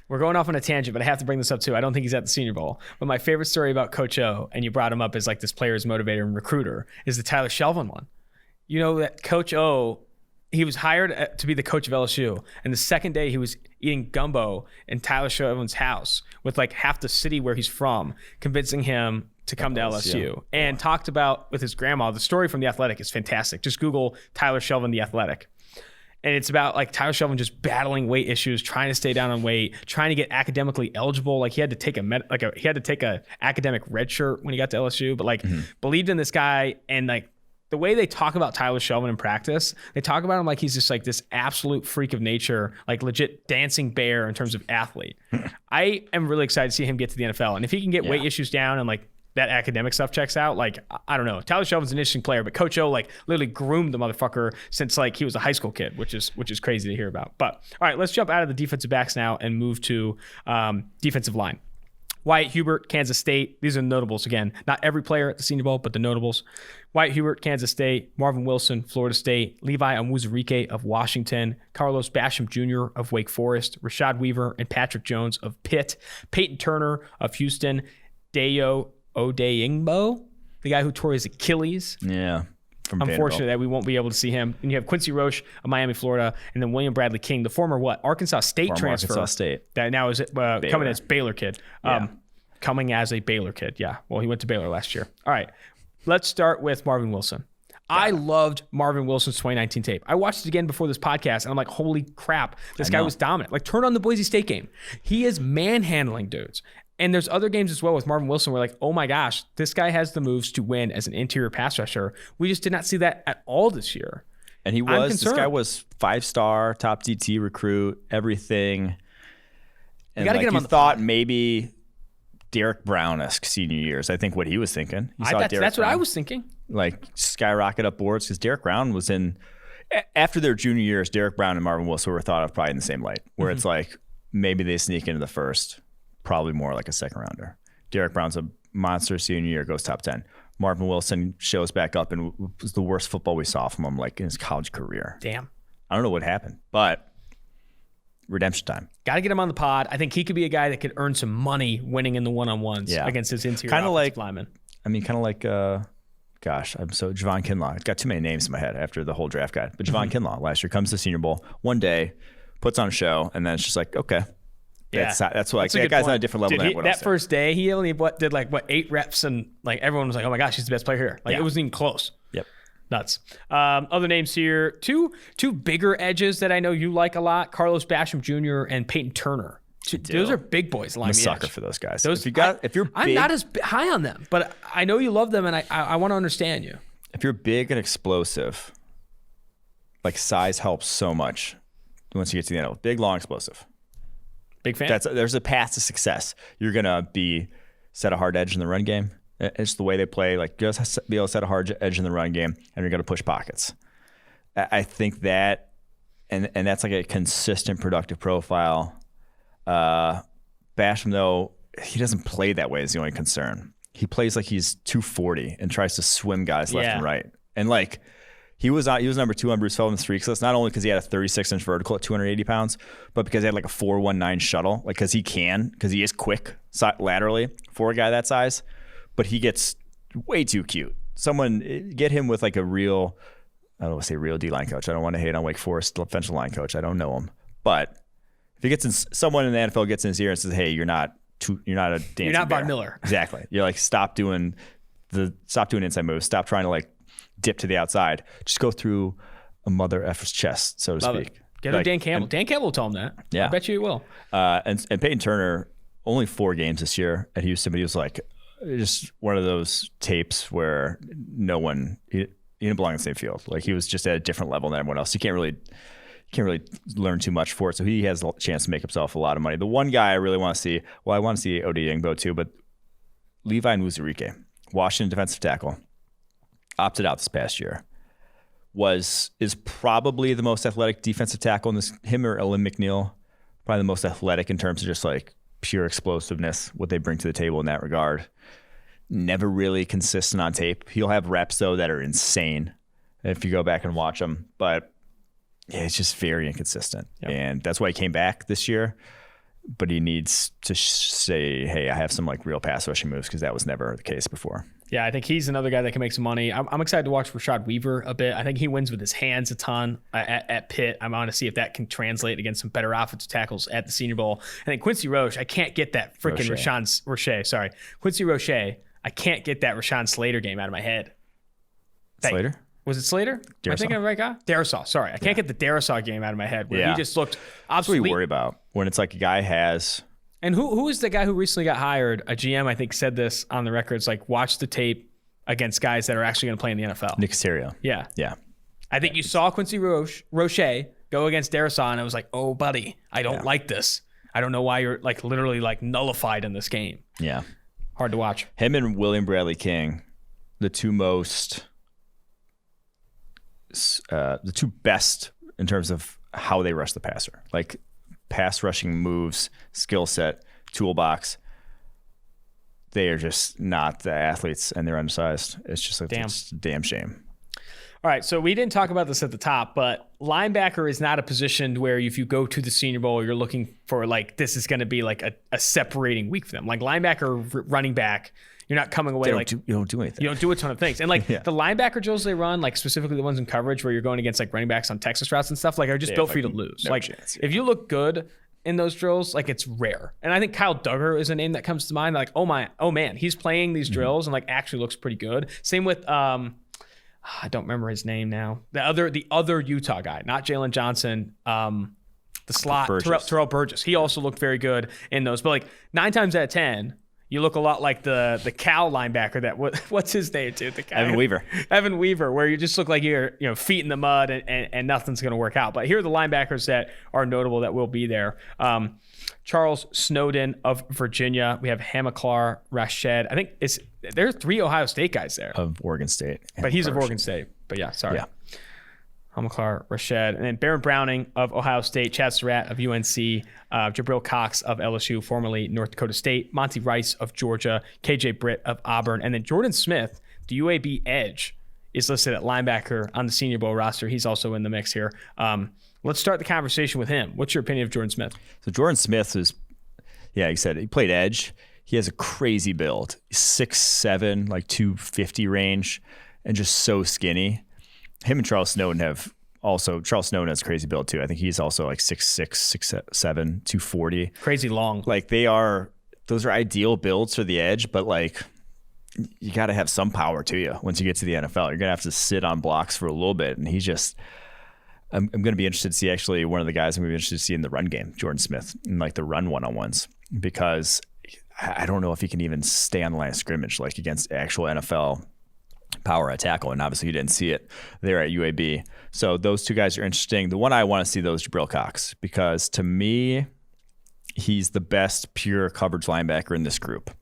We're going off on a tangent, but I have to bring this up too. I don't think he's at the Senior Bowl, but my favorite story about Coach O, and you brought him up as like this player's motivator and recruiter, is the Tyler Shelvin one. You know that Coach O, he was hired to be the coach of LSU, and the second day he was eating gumbo in Tyler Shelvin's house with like half the city where he's from, convincing him to come to LSU, and talked about with his grandma. The story from The Athletic is fantastic. Just Google Tyler Shelvin, The Athletic. And it's about like Tyler Shelvin just battling weight issues, trying to stay down on weight, trying to get academically eligible. Like he had to take a academic red shirt when he got to LSU, but like believed in this guy. And like the way they talk about Tyler Shelvin in practice, they talk about him like he's just like this absolute freak of nature, like legit dancing bear in terms of athlete. I am really excited to see him get to the NFL. And if he can get weight issues down and like that academic stuff checks out, like, I don't know. Tyler Shelvin's an interesting player, but Coach O like literally groomed the motherfucker since like he was a high school kid, which is crazy to hear about. But all right, let's jump out of the defensive backs now and move to defensive line. Wyatt Hubert, Kansas State. These are the notables again. Not every player at the Senior Bowl, but the notables. Wyatt Hubert, Kansas State. Marvin Wilson, Florida State. Levi Onwuzurike of Washington. Carlos Basham Jr. of Wake Forest. Rashad Weaver and Patrick Jones of Pitt. Peyton Turner of Houston. Dayo Odeyingbo, the guy who tore his Achilles. Yeah. Unfortunately, that we won't be able to see him. And you have Quincy Roche of Miami, Florida, and then William Bradley King, the former Arkansas State transfer. Arkansas State. That now is coming as Baylor kid. Coming as a Baylor kid. Yeah. Well, he went to Baylor last year. All right. Let's start with Marvin Wilson. Yeah. I loved Marvin Wilson's 2019 tape. I watched it again before this podcast, and I'm like, holy crap, this guy was dominant. Like, turn on the Boise State game. He is manhandling dudes. And there's other games as well with Marvin Wilson where like, oh my gosh, this guy has the moves to win as an interior pass rusher. We just did not see that at all this year. And this guy was 5-star, top DT recruit, everything. And like, you thought maybe Derek Brown-esque senior years. I think what he was thinking. That's what I was thinking. Like skyrocket up boards because Derek Brown was in, after their junior years, Derek Brown and Marvin Wilson were thought of probably in the same light, where it's like maybe they sneak into the first. Probably more like a second rounder. Derek Brown's a monster senior year, goes top 10. Marvin Wilson shows back up and was the worst football we saw from him like in his college career. Damn. I don't know what happened, but redemption time. Got to get him on the pod. I think he could be a guy that could earn some money winning in the one-on-ones against his interior lineman. I mean, kind of like, Javon Kinlaw. It's got too many names in my head after the whole draft guide. But Javon Kinlaw last year comes to the Senior Bowl one day, puts on a show, and then it's just like, okay. Yeah, that's what that guy's on a different level than everyone else. That first day, he only did 8 reps, and like everyone was like, "Oh my gosh, he's the best player here!" Like it wasn't even close. Yep, nuts. Other names here: two bigger edges that I know you like a lot: Carlos Basham Jr. and Peyton Turner. Those are big boys. I'm a sucker for those guys. If you're big, I'm not as high on them, but I know you love them, and I want to understand you. If you're big and explosive, like size helps so much once you get to the NFL. Big, long, explosive. Big fan. There's a path to success. You're gonna set a hard edge in the run game. It's the way they play. Like just be able to set a hard edge in the run game, and you're gonna push pockets. I think that, and that's like a consistent, productive profile. Basham though, he doesn't play that way. Is the only concern. He plays like he's 240 and tries to swim guys left and right. And like he was number 2 on Bruce Feldman's streaks list, not only because he had a 36-inch vertical at 280 pounds, but because he had like a 4.19 shuttle, like because he is quick laterally for a guy that size, but he gets way too cute. Someone get him with like a real I don't want to say real D-line coach. I don't want to hate on Wake Forest defensive line coach. I don't know him. But if he gets in, someone in the NFL gets in his ear and says, hey, you're not a dancing You're not bear. Von Miller. Exactly. You're like, stop doing inside moves. Stop trying to like dip to the outside. Just go through a mother effer's chest, so to Love speak. it. Get him Dan Campbell. Dan Campbell will tell him that. Yeah. I bet you he will. And Peyton Turner, only 4 games this year at Houston, but he was like just one of those tapes where he didn't belong in the same field. Like he was just at a different level than everyone else. You can't really learn too much for it. So he has a chance to make himself a lot of money. The one guy I really want to see, I want to see Odeyingbo too, but Levi Muzurike, Washington defensive tackle, opted out this past year. Is probably the most athletic defensive tackle in this. Him or Ellen McNeil, probably the most athletic in terms of just like pure explosiveness, what they bring to the table in that regard. Never really consistent on tape. He'll have reps though that are insane if you go back and watch them, but yeah, it's just very inconsistent. Yep. And that's why he came back this year. But he needs to say, hey, I have some like real pass rushing moves, because that was never the case before. Yeah, I think he's another guy that can make some money. I'm excited to watch Rashad Weaver a bit. I think he wins with his hands a ton at Pitt. I want to see if that can translate against some better offensive tackles at the Senior Bowl. I think Quincy Roche, I can't get that freaking Quincy Roche, I can't get that Rashawn Slater game out of my head. Slater? Was it Slater? Am I thinking of the right guy? Darisaw. Sorry. I can't get the Darisaw game out of my head where he just looked obsolete. That's what we worry about when it's like a guy has. And who is the guy who recently got hired? A GM, I think, said this on the records, like, watch the tape against guys that are actually going to play in the NFL. Nick Caserio. Yeah. Yeah. I think you saw Quincy Roche go against Darisaw, and I was like, oh, buddy, I don't like this. I don't know why you're like literally like nullified in this game. Yeah. Hard to watch. Him and William Bradley King, the two best in terms of how they rush the passer, like pass rushing moves, skill set, toolbox. They are just not the athletes, and they're undersized. It's just like it's a damn shame. All right, so we didn't talk about this at the top, but linebacker is not a position where if you go to the Senior Bowl, you're looking for like this is going to be like a separating week for them. Like linebacker, running back, you're not coming away you don't do anything. You don't do a ton of things. And like the linebacker drills they run, like specifically the ones in coverage where you're going against like running backs on Texas routes and stuff, like are just built for you to lose. Like if you look good in those drills, like it's rare. And I think Kyle Duggar is a name that comes to mind. Like, oh man, he's playing these drills and like actually looks pretty good. Same with I don't remember his name now. The other Utah guy, not Jalen Johnson. The slot Terrell Burgess. He also looked very good in those. But like 9 times out of 10, you look a lot like the Cal linebacker that what's his name, dude? The guy, Evan Weaver, where you just look like you're feet in the mud and nothing's going to work out. But here are the linebackers that are notable that will be there. Charles Snowden of Virginia. We have Hamilcar Rashed. I think there are 3 Ohio State guys there. Of Oregon State. But he's of Oregon State. But yeah, sorry. Yeah. Hamilcar Rashed. And then Baron Browning of Ohio State. Chad Surratt of UNC. Jabril Cox of LSU, formerly North Dakota State. Monty Rice of Georgia. KJ Britt of Auburn. And then Jordan Smith, the UAB edge, is listed at linebacker on the Senior Bowl roster. He's also in the mix here. Let's start the conversation with him. What's your opinion of Jordan Smith? So Jordan Smith is, he said he played edge. He has a crazy build. 6'7", like 250 range, and just so skinny. Him and Charles Snowden Charles Snowden has a crazy build too. I think he's also like 6'6", 6'7", 240. Crazy long. Like those are ideal builds for the edge, but like you got to have some power to you once you get to the NFL. You're going to have to sit on blocks for a little bit, and he's just... I'm going to be interested to see actually one of the guys I'm going to be interested to see in the run game, Jordan Smith, in like the run one-on-ones, because I don't know if he can even stay on the line of scrimmage like against actual NFL power at tackle. And obviously you didn't see it there at UAB. So those 2 guys are interesting. The one I want to see though is Jabril Cox, because to me, he's the best pure coverage linebacker in this group.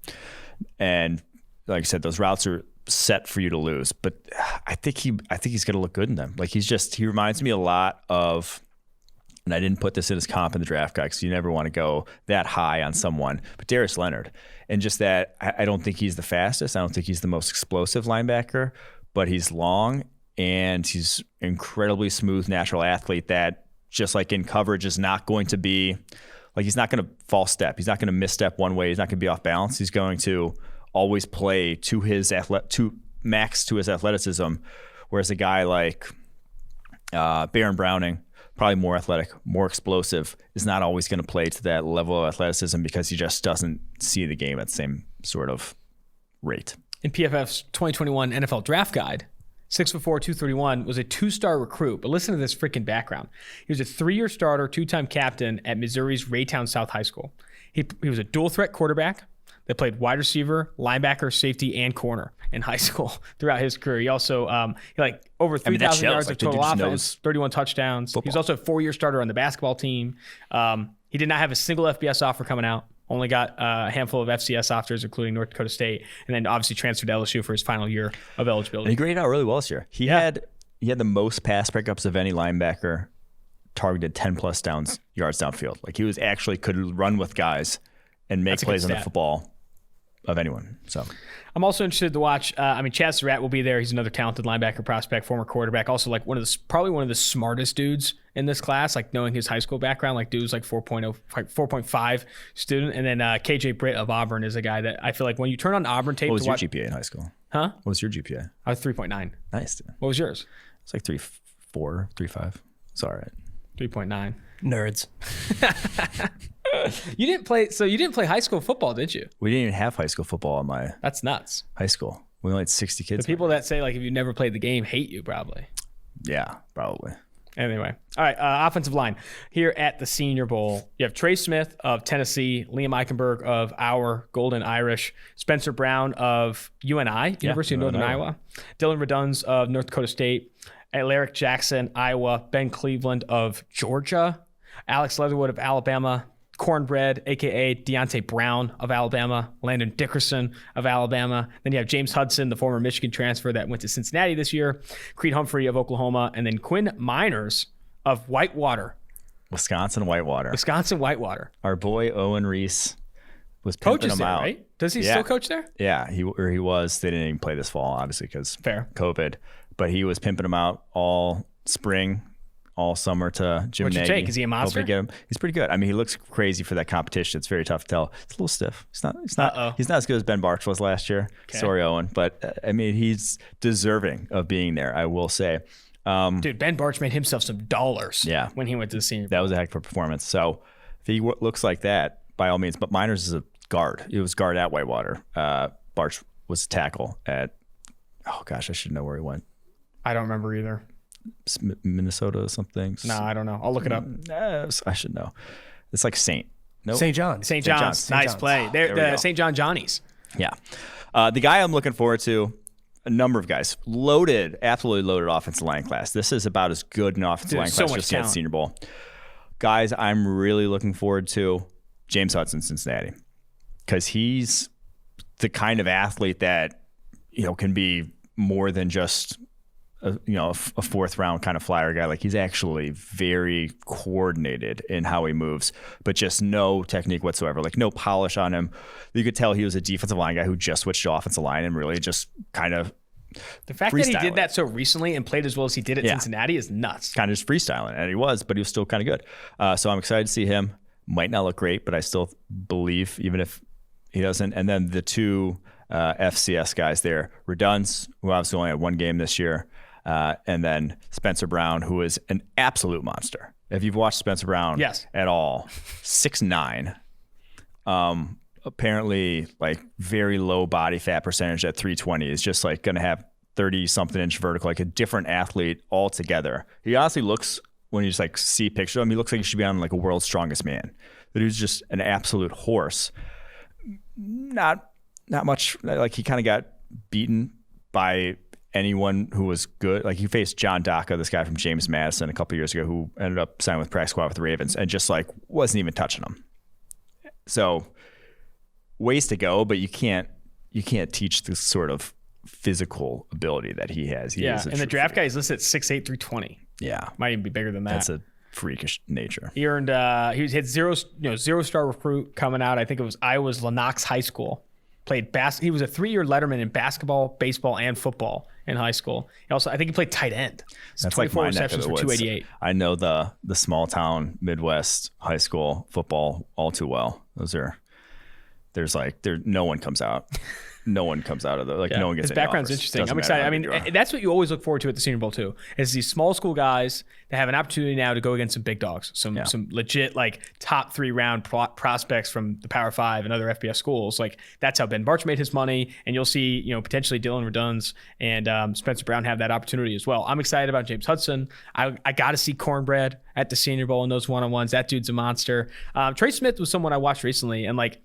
And like I said, those routes are set for you to lose, but I think he's going to look good in them. Like he reminds me a lot of, and I didn't put this in his comp in the draft guide because you never want to go that high on someone, but Darius Leonard. And just that, I don't think he's the fastest. I don't think he's the most explosive linebacker, but he's long and he's incredibly smooth, natural athlete that just like in coverage is not going to be like, he's not going to false step. He's not going to misstep one way. He's not going to be off balance. He's going to always play to his max to his athleticism, whereas a guy like Baron Browning, probably more athletic, more explosive, is not always going to play to that level of athleticism because he just doesn't see the game at the same sort of rate. In PFF's 2021 NFL Draft Guide, 6'4", 231, was a 2-star recruit. But listen to this freaking background. He was a 3-year starter, 2-time captain at Missouri's Raytown South High School. He was a dual-threat quarterback that played wide receiver, linebacker, safety, and corner in high school throughout his career. He also over 3,000 yards of total offense, 31 touchdowns. Football. He was also a 4-year starter on the basketball team. He did not have a single FBS offer coming out. Only got a handful of FCS offers, including North Dakota State, and then obviously transferred to LSU for his final year of eligibility. And he graded out really well this year. He had the most pass pickups of any linebacker, targeted 10+ yards downfield. Like he was actually could run with guys and make plays on the football of anyone. So I'm also interested to watch. Chad Surratt will be there. He's another talented linebacker prospect, former quarterback. Also, like probably one of the smartest dudes in this class. Like knowing his high school background, like dude's like 4.5 student. And then KJ Britt of Auburn is a guy that I feel like when you turn on Auburn tape. What was your GPA in high school? Huh? What was your GPA? I was 3.9. Nice. Dude. What was yours? It's like 3.4, 3.5. It's all right. 3.9. Nerds. You didn't play high school football, did you? We didn't even have high school football in my That's nuts. high school. We only had 60 kids. The people that say like if you never played the game hate you probably. Yeah, probably. Anyway. All right, offensive line. Here at the Senior Bowl, you have Trey Smith of Tennessee, Liam Eichenberg of our Golden Irish, Spencer Brown of UNI, University of Northern Iowa, Dylan Reduns of North Dakota State, Alaric Jackson, Iowa, Ben Cleveland of Georgia, Alex Leatherwood of Alabama, Cornbread, a.k.a. Deontay Brown of Alabama, Landon Dickerson of Alabama. Then you have James Hudson, the former Michigan transfer that went to Cincinnati this year, Creed Humphrey of Oklahoma, and then Quinn Miners of Whitewater. Wisconsin Whitewater. Our boy Owen Reese was pimping him out. Right? Does he still coach there? Yeah, he was. They didn't even play this fall, obviously, because COVID. But he was pimping him out all spring, all summer to Jim Nagy. What'd you take? Is he a monster? He's pretty good. I mean, he looks crazy for that competition. It's very tough to tell. It's a little stiff. He's not as good as Ben Barch was last year. Okay. Sorry, Owen. But, he's deserving of being there, I will say. Dude, Ben Barch made hhimself some dollars when he went to the Senior Bowl. That was a heck of a performance. So if he looks like that, by all means. But Miners is a guard. He was guard at Whitewater. Barch was a tackle at, I should know where he went. I don't remember either. Minnesota something. No, I don't know. I'll look it up. I should know. It's like St. John's. Nice play. They're the St. John Johnnies. Yeah. The guy I'm looking forward to, a number of guys, absolutely loaded offensive line class. This is about as good an offensive line class just at Senior Bowl. Guys, I'm really looking forward to James Hudson, Cincinnati, because he's the kind of athlete that can be more than just a fourth round kind of flyer guy. Like he's actually very coordinated in how he moves, but just no technique whatsoever. Like no polish on him. You could tell he was a defensive line guy who just switched to offensive line and really just kind of the fact that he did that so recently and played as well as he did at Cincinnati is nuts. Kind of just freestyling, and he was still kind of good. So I'm excited to see him. Might not look great, but I still believe even if he doesn't. And then the two FCS guys there, Reduns, who obviously only had one game this year. And then Spencer Brown, who is an absolute monster. If you've watched Spencer Brown at all, 6'9", apparently like very low body fat percentage at 320 is just like going to have 30-something inch vertical, like a different athlete altogether. He honestly looks, when you just like see pictures of him, he looks like he should be on like a World's Strongest Man. That he's just an absolute horse. Not much, like he kind of got beaten by anyone who was good. Like he faced John Daka, this guy from James Madison a couple years ago, who ended up signing with practice squad with the Ravens, and just like wasn't even touching him. So ways to go, but you can't teach this sort of physical ability that he has. And the draft guy is listed at 6'8", 320. Yeah, might even be bigger than that. That's a freakish nature. He earned he had zero-star recruit coming out. I think it was Iowa's Lennox High School. He was a 3-year letterman in basketball, baseball, and football in high school. I think he played tight end. That's 24 like my receptions for 288. I know the small town Midwest high school football all too well. Those are no one comes out. No one comes out of the no one gets. His background's interesting. I'm excited. I mean, that's what you always look forward to at the Senior Bowl too. Is these small school guys that have an opportunity now to go against some big dogs, some legit like top 3 round prospects from the Power 5 and other FBS schools. Like that's how Ben Barch made his money, and you'll see potentially Dylan Reduns and Spencer Brown have that opportunity as well. I'm excited about James Hudson. I got to see Cornbread at the Senior Bowl in those one-on-ones. That dude's a monster. Trey Smith was someone I watched recently, and like.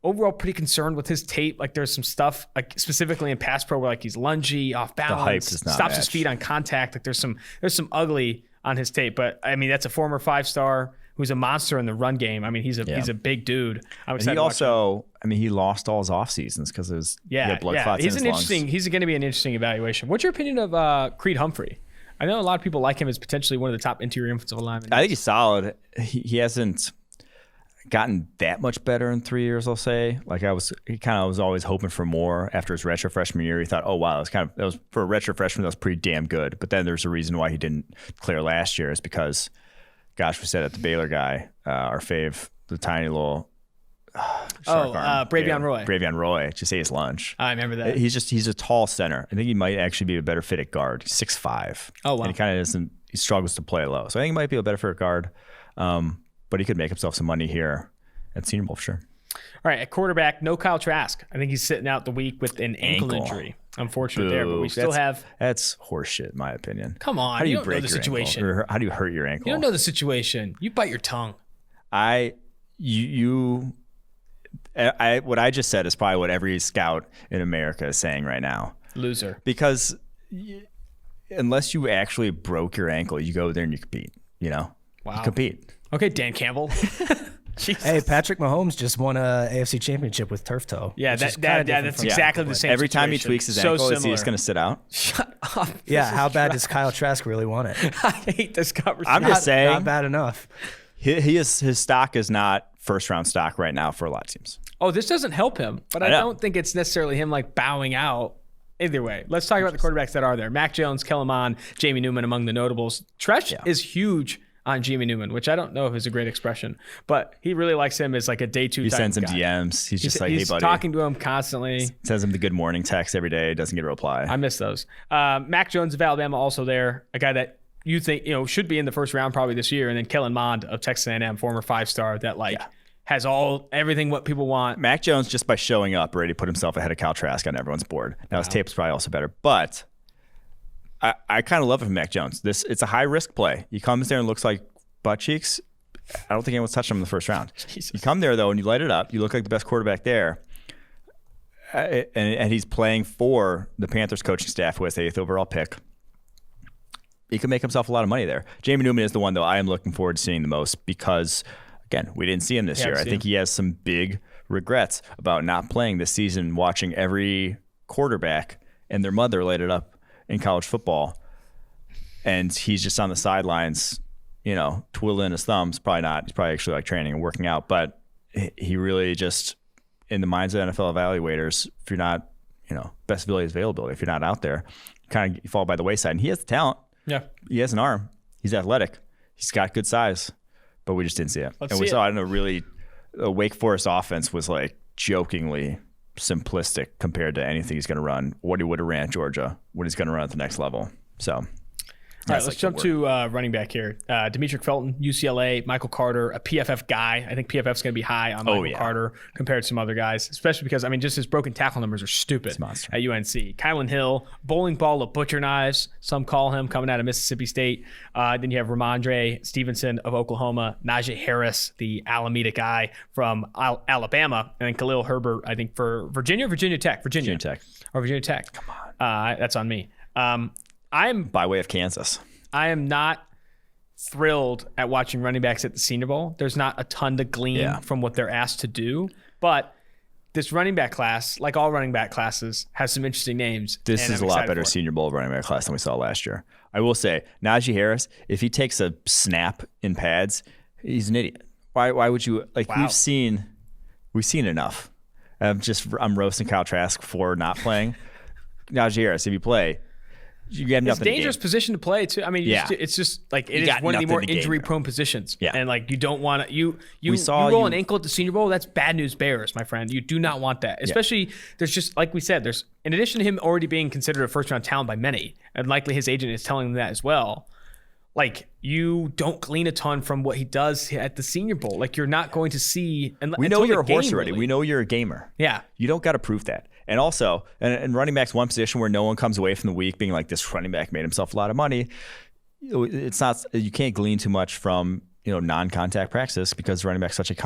Overall, pretty concerned with his tape. Like, there's some stuff, like specifically in pass pro, where like he's lungy, off balance, the hype does not stops match. his feet on contact. Like, there's some ugly on his tape. But I mean, that's a former 5-star who's a monster in the run game. I mean, he's a big dude. I'm excited. And he also, I mean, he lost all his off seasons because he had blood clots He's in his lungs. He's going to be an interesting evaluation. What's your opinion of Creed Humphrey? I know a lot of people like him as potentially one of the top interior offensive linemen. I think he's solid. He hasn't gotten that much better in 3 years, I'll say. Like he kind of was always hoping for more after his retro freshman year. He thought, oh wow, that was for a retro freshman, that was pretty damn good. But then there's a reason why he didn't clear last year is because, gosh, we said at the Baylor guy, our fave, the tiny little Bravion Roy. Bravion Roy just ate his lunch. I remember that. He's a tall center. I think he might actually be a better fit at guard. He's 6'5". Oh wow. And he kind of doesn't. He struggles to play low. So I think he might be a better fit at guard. But he could make himself some money here at Senior Bowl for sure. All right, at quarterback, no Kyle Trask. I think he's sitting out the week with an ankle injury. Unfortunate there, but we still have. That's horseshit, in my opinion. Come on, how do you don't break know the your situation. ankle? Or how do you hurt your ankle? You don't know the situation. You bite your tongue. What I just said is probably what every scout in America is saying right now. Loser. Because unless you actually broke your ankle, you go there and you compete. Wow. You compete. Okay, Dan Campbell. Hey, Patrick Mahomes just won a AFC championship with turf toe. Yeah, that's exactly the same Every situation. time he tweaks his ankle, is he just going to sit out? Shut up. Yeah, how bad does Kyle Trask really want it? I hate this conversation. I'm just saying. Not bad enough. His stock is not first-round stock right now for a lot of teams. Oh, this doesn't help him, but I don't think it's necessarily him like bowing out. Either way, let's talk about the quarterbacks that are there. Mac Jones, Kellen Mond, Jamie Newman among the notables. Tresh is huge on Jamie Newman, which I don't know if is a great expression, but he really likes him as like a day 2 He type sends him guy. DMs. He's just like, hey, buddy. He's talking to him constantly. Sends him the good morning text every day. Doesn't get a reply. I miss those. Mac Jones of Alabama also there, a guy that you think should be in the first round probably this year, and then Kellen Mond of Texas A&M, former 5-star that has everything what people want. Mac Jones, just by showing up, already put himself ahead of Kyle Trask on everyone's board. Now his tape's probably also better, but I kind of love it from Mac Jones. It's a high risk play. He comes there and looks like butt cheeks. I don't think anyone's touched him in the first round. Jesus. You come there though and you light it up. You look like the best quarterback there, and he's playing for the Panthers coaching staff who has the 8th overall pick. He could make himself a lot of money there. Jamie Newman is the one though I am looking forward to seeing the most because, again, we didn't see him this year. I think he has some big regrets about not playing this season, watching every quarterback and their mother light it up in college football. And he's just on the sidelines, twiddling his thumbs. Probably not. He's probably actually like training and working out. But he really just, in the minds of NFL evaluators, if you're not, best ability is availability. If you're not out there, you kind of fall by the wayside. And he has the talent. Yeah. He has an arm. He's athletic. He's got good size. But we just didn't see it. We saw it in a Wake Forest offense was like jokingly simplistic compared to anything he's going to run, what he would have ran at Georgia, what he's going to run at the next level. So all right, let's jump to running back here. Demetric Felton, UCLA, Michael Carter, a PFF guy. I think PFF's going to be high on Michael Carter compared to some other guys, especially because, just his broken tackle numbers are stupid at UNC. Kylan Hill, bowling ball of butcher knives, some call him, coming out of Mississippi State. Then you have Ramondre Stevenson of Oklahoma, Najee Harris, the Alameda guy from Alabama, and then Khalil Herbert, I think, for Virginia Tech. Virginia Tech. Come on. That's on me. I'm by way of Kansas. I am not thrilled at watching running backs at the Senior Bowl. There's not a ton to glean from what they're asked to do, but this running back class, like all running back classes, has some interesting names. This is a lot better Senior Bowl running back class than we saw last year. I will say, Najee Harris, if he takes a snap in pads, he's an idiot. Why would you We've seen enough. I'm roasting Kyle Trask for not playing. Najee Harris, if you play, you have It's nothing a dangerous position to play too. I mean, it's just like it is one of the more injury-prone positions. Yeah. And like you don't want to you roll an ankle at the Senior Bowl. That's bad news bears, my friend. You do not want that. Especially there's just like we said. There's in addition to him already being considered a first-round talent by many, and likely his agent is telling him that as well. Like you don't glean a ton from what he does at the Senior Bowl. Like you're not going to see. We know you're a horse already. We know you're a gamer. Yeah. You don't got to prove that. And also, and running back's one position where no one comes away from the week being like, this running back made himself a lot of money. It's not. You can't glean too much from non-contact practice because running back's such a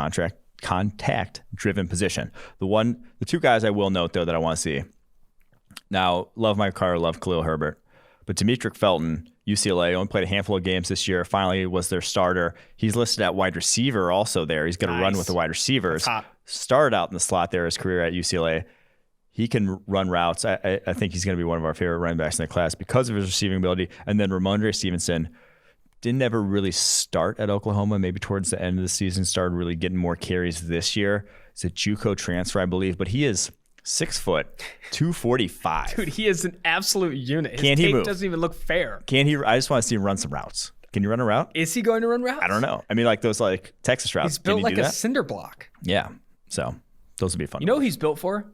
contact-driven position. The two guys I will note though that I want to see. Now, love Mike Carter, love Khalil Herbert, but Demetric Felton. UCLA only played a handful of games this year. Finally was their starter. He's listed at wide receiver also there. He's going to run with the wide receivers. Started out in the slot there his career at UCLA. He can run routes. I think he's going to be one of our favorite running backs in the class because of his receiving ability. And then Ramondre Stevenson didn't ever really start at Oklahoma. Maybe towards the end of the season started really getting more carries this year. It's a JUCO transfer, I believe. But he is 6 foot, 245. Dude, he is an absolute unit. His Can he move? Doesn't even look fair. Can he? I just want to see him run some routes. Can you run a route? Is he going to run routes? I don't know. I mean, like those like Texas routes. He's built like a cinder block. Yeah. So those would be fun. You know who he's built for?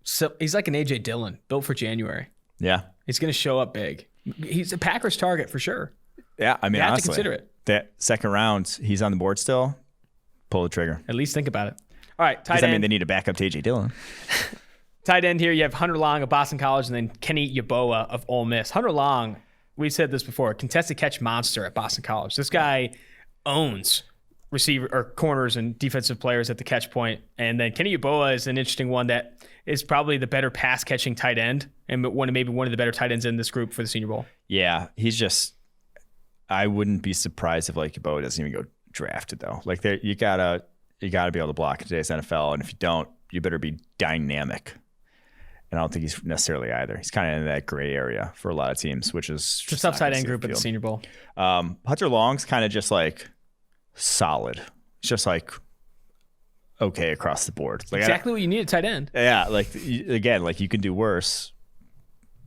So he's like an AJ Dillon, built for January. Yeah. He's going to show up big. He's a Packers target for sure. Yeah. I mean, you have honestly, to consider it. That second round, he's on the board still. Pull the trigger. At least think about it. All right, tight end. I mean, they need a backup to AJ Dillon. Tight end here, you have Hunter Long of Boston College and then Kenny Yeboah of Ole Miss. Hunter Long, we've said this before, contested catch monster at Boston College. This guy owns receiver or corners and defensive players at the catch point. And then Kenny Yeboah is an interesting one that is probably the better pass catching tight end and maybe one of the better tight ends in this group for the Senior Bowl. Yeah, he's just. I wouldn't be surprised if like Yeboah doesn't even go drafted though. Like you gotta be able to block in today's NFL, and if you don't, you better be dynamic. And I don't think he's necessarily either. He's kind of in that gray area for a lot of teams, which is it's a tough tight end group at the Senior Bowl. Hunter Long's kind of just like solid. It's just like okay across the board. Like exactly what you need at tight end. Yeah, like again, like you can do worse,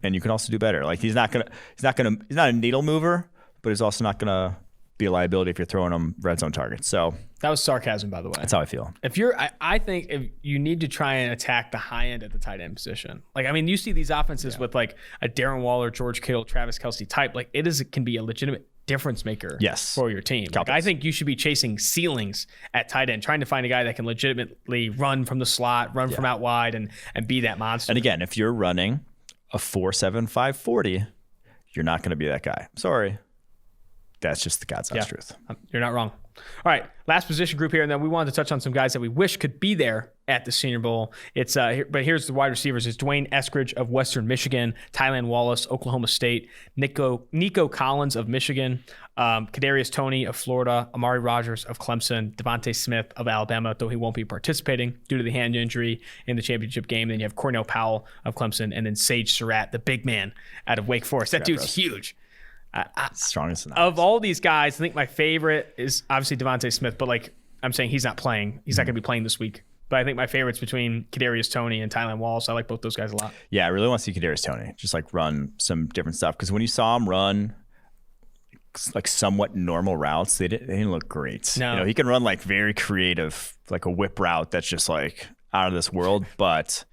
and you can also do better. Like he's not a needle mover, but he's also not gonna be a liability if you're throwing him red zone targets. So that was sarcasm, by the way. That's how I feel. I think if you need to try and attack the high end at the tight end position. Like, I mean, you see these offenses with like a Darren Waller, George Kittle, Travis Kelce type. Like it can be a legitimate difference maker for your team. Like, I think you should be chasing ceilings at tight end, trying to find a guy that can legitimately run from the slot, run from out wide and be that monster. And again, if you're running a 4.7, 5.40, you're not going to be that guy. Sorry. That's just the God's honest truth. You're not wrong. All right, last position group here, and then we wanted to touch on some guys that we wish could be there at the Senior Bowl. But here's the wide receivers: it's Dwayne Eskridge of Western Michigan, Tylan Wallace, Oklahoma State, Nico Collins of Michigan, Kadarius Toney of Florida, Amari Rogers of Clemson, Devontae Smith of Alabama, though he won't be participating due to the hand injury in the championship game. Then you have Cornell Powell of Clemson, and then Sage Surratt, the big man out of Wake Forest. That dude's huge. Strongest of all these guys, I think my favorite is obviously Devontae Smith, but like I'm saying, he's not playing. He's not going to be playing this week. But I think my favorite's between Kadarius Toney and Tylan Wallace. I like both those guys a lot. Yeah, I really want to see Kadarius Toney just like run some different stuff, because when you saw him run like somewhat normal routes, they didn't look great. No. He can run like very creative, like a whip route that's just like out of this world. But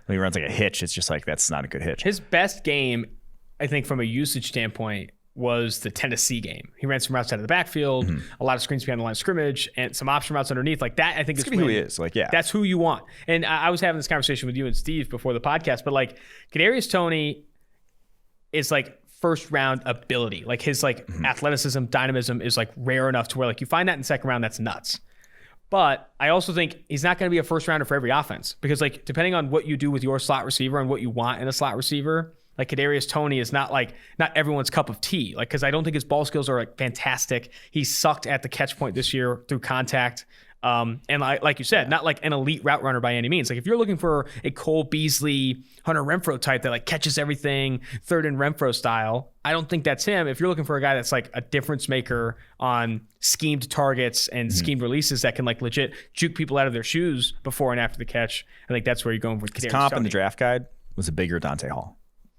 when he runs like a hitch, it's just like that's not a good hitch. His best game, I think, from a usage standpoint, was the Tennessee game. He ran some routes out of the backfield, a lot of screens behind the line of scrimmage, and some option routes underneath. Like that, I think that's who he is. Like, yeah, that's who you want. And I was having this conversation with you and Steve before the podcast, but like Kadarius Toney is like first round ability. Like his like athleticism, dynamism is like rare enough to where like you find that in the second round, that's nuts. But I also think he's not going to be a first rounder for every offense, because like depending on what you do with your slot receiver and what you want in a slot receiver, like Kadarius Toney is not everyone's cup of tea. Like, because I don't think his ball skills are like fantastic. He sucked at the catch point this year through contact. And like you said, not like an elite route runner by any means. Like if you're looking for a Cole Beasley, Hunter Renfrow type that like catches everything, third and Renfrow style, I don't think that's him. If you're looking for a guy that's like a difference maker on schemed targets and schemed releases that can like legit juke people out of their shoes before and after the catch, I think that's where you're going with Kadarius His comp Toney. in the draft guide was a bigger Dante Hall.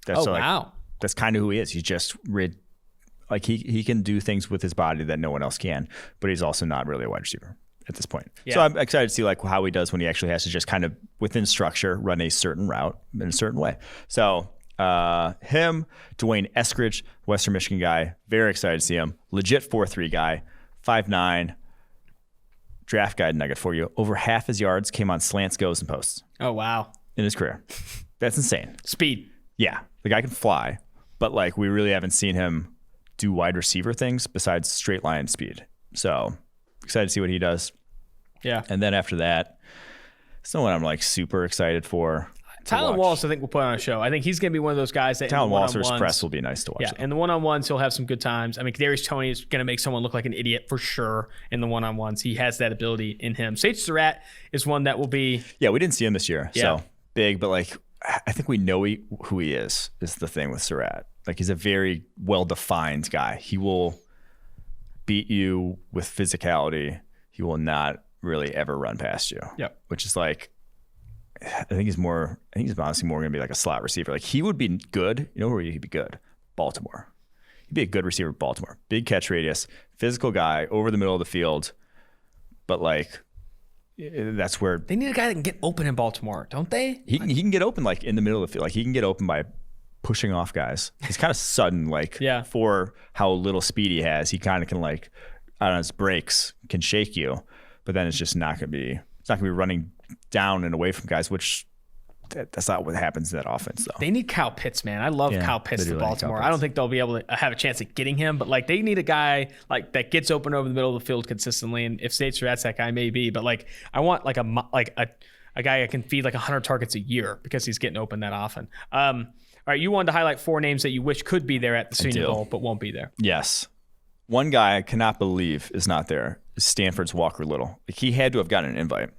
Wow. that's kind of who he is. He's just like he can do things with his body that no one else can, but he's also not really a wide receiver at this point. Yeah. So I'm excited to see like how he does when he actually has to just kind of within structure run a certain route in a certain way. So him, Dwayne Eskridge, Western Michigan guy, very excited to see him. Legit 4.3 guy, 5'9", draft guide nugget for you. Over half his yards came on slants, goes, and posts Oh, wow. in his career. That's insane. Speed. Yeah, the guy can fly, but like we really haven't seen him do wide receiver things besides straight line speed. So excited to see what he does. Yeah. And then after that, someone I'm like super excited for. Tylan Wallace, I think we'll put on a show. I think he's going to be one of those guys that Tylan Wallace versus Press will be nice to watch. Yeah, in the one-on-ones, he'll have some good times. I mean, Kadarius Toney is going to make someone look like an idiot for sure in the one-on-ones. He has that ability in him. Sage Surratt is one that will be... Yeah, we didn't see him this year. Yeah. So big, but like I think we know who he is the thing with Surratt. Like he's a very well-defined guy. He will beat you with physicality. He will not really ever run past you. Yep. Which is like, I think he's honestly more going to be like a slot receiver. Like he would be good. You know where he'd be good? Baltimore. He'd be a good receiver at Baltimore. Big catch radius, physical guy over the middle of the field. But like, that's where They need a guy that can get open in Baltimore, don't they? he can get open like in the middle of the field. Like he can get open by pushing off guys. He's kind of sudden, like Yeah. for how little speed he has. He kind of can like on his breaks can shake you, but then it's just not going to be. It's not going to be running down and away from guys, which that's not what happens in that offense, though. They need Kyle Pitts, man. I love Yeah, Kyle Pitts they to do like Baltimore. Kyle I don't Pitts. think they'll be able to have a chance at getting him, but like they need a guy like that gets open over the middle of the field consistently. And if Sage Surratt's that guy, maybe. But like I want like a guy that can feed like 100 targets a year because he's getting open that often. All right, you wanted to highlight 4 names that you wish could be there at the Senior do. Bowl, but won't be there. Yes. One guy I cannot believe is not there is Stanford's Walker Little. Like he had to have gotten an invite.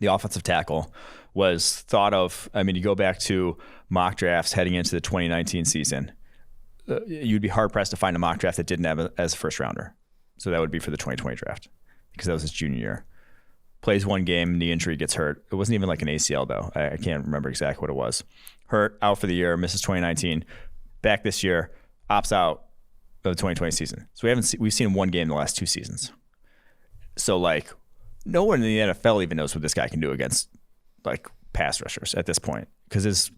The offensive tackle was thought of. I mean, you go back to mock drafts heading into the 2019 season, you'd be hard pressed to find a mock draft that didn't have it as a first rounder. So that would be for the 2020 draft because that was his junior year. Plays one game, knee injury, gets hurt. It wasn't even like an ACL though. I can't remember exactly what it was. Hurt, out for the year, misses 2019. Back this year, opts out of the 2020 season. So we've seen him one game in the last 2 seasons. So like, no one in the NFL even knows what this guy can do against like pass rushers at this point because his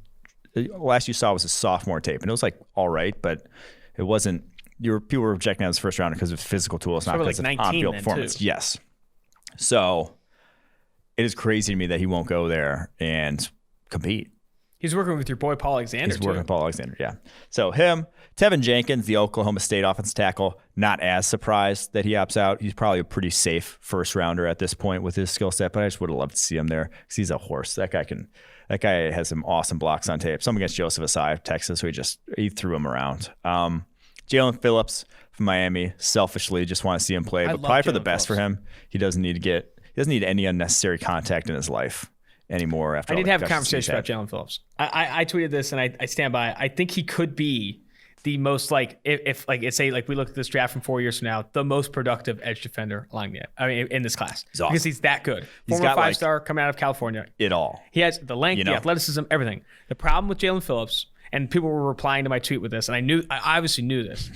last you saw was his sophomore tape and it was like all right, but it wasn't. People were rejecting his first rounder because of physical tools, not because like of 19 on-field then, performance. too. Yes. So it is crazy to me that he won't go there and compete. He's working with your boy Paul Alexander. He's working with Paul Alexander, yeah. So him, Tevin Jenkins, the Oklahoma State offensive tackle, not as surprised that he opts out. He's probably a pretty safe first rounder at this point with his skill set, but I just would have loved to see him there because he's a horse. That guy has some awesome blocks on tape. Some against Joseph Asai of Texas, so he threw him around. Jalen Phillips from Miami, selfishly just want to see him play, but probably for the best for him. He doesn't need any unnecessary contact in his life anymore. After I all need the to have a concussions conversation he's about Jalen Phillips. I tweeted this and I stand by it. I think he could be the most like if like it's say like we look at this draft from 4 years from now, the most productive edge defender in this class He's awesome. because he's that good. He's Former got, like, 5-star coming out of California. It all. He has the length, You know? the athleticism, everything. The problem with Jalen Phillips, and people were replying to my tweet with this, and I obviously knew this.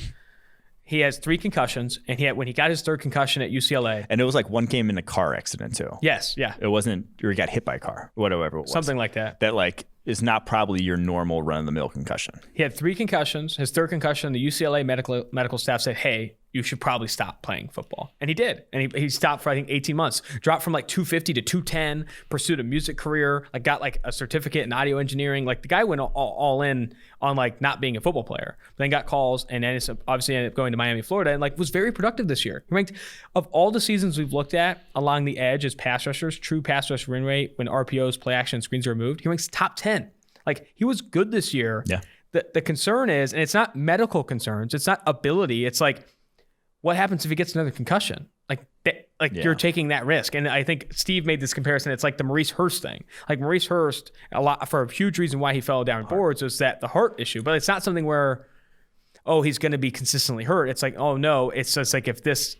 He has 3 concussions, and when he got his 3rd concussion at UCLA. And it was like one game in a car accident too. Yes, yeah. It wasn't, or he got hit by a car, whatever it was. Something like that. That like is not probably your normal run-of-the-mill concussion. He had 3 concussions. His 3rd concussion, the UCLA medical staff said, hey, you should probably stop playing football. And he did. And he stopped for, I think, 18 months. Dropped from like 250 to 210, pursued a music career, like got like a certificate in audio engineering. Like the guy went all in on like not being a football player. But then got calls and then obviously ended up going to Miami, Florida, and like was very productive this year. He ranked, of all the seasons we've looked at along the edge as pass rushers, true pass rush win rate when RPOs, play action, screens are removed, he ranks top 10. Like he was good this year. Yeah. The concern is, and it's not medical concerns, it's not ability. It's like, what happens if he gets another concussion? You're taking that risk. And I think Steve made this comparison. It's like the Maurice Hurst thing. Like Maurice Hurst, for a huge reason why he fell down boards was that the heart issue. But it's not something where, he's going to be consistently hurt. It's like, oh no, it's just like if this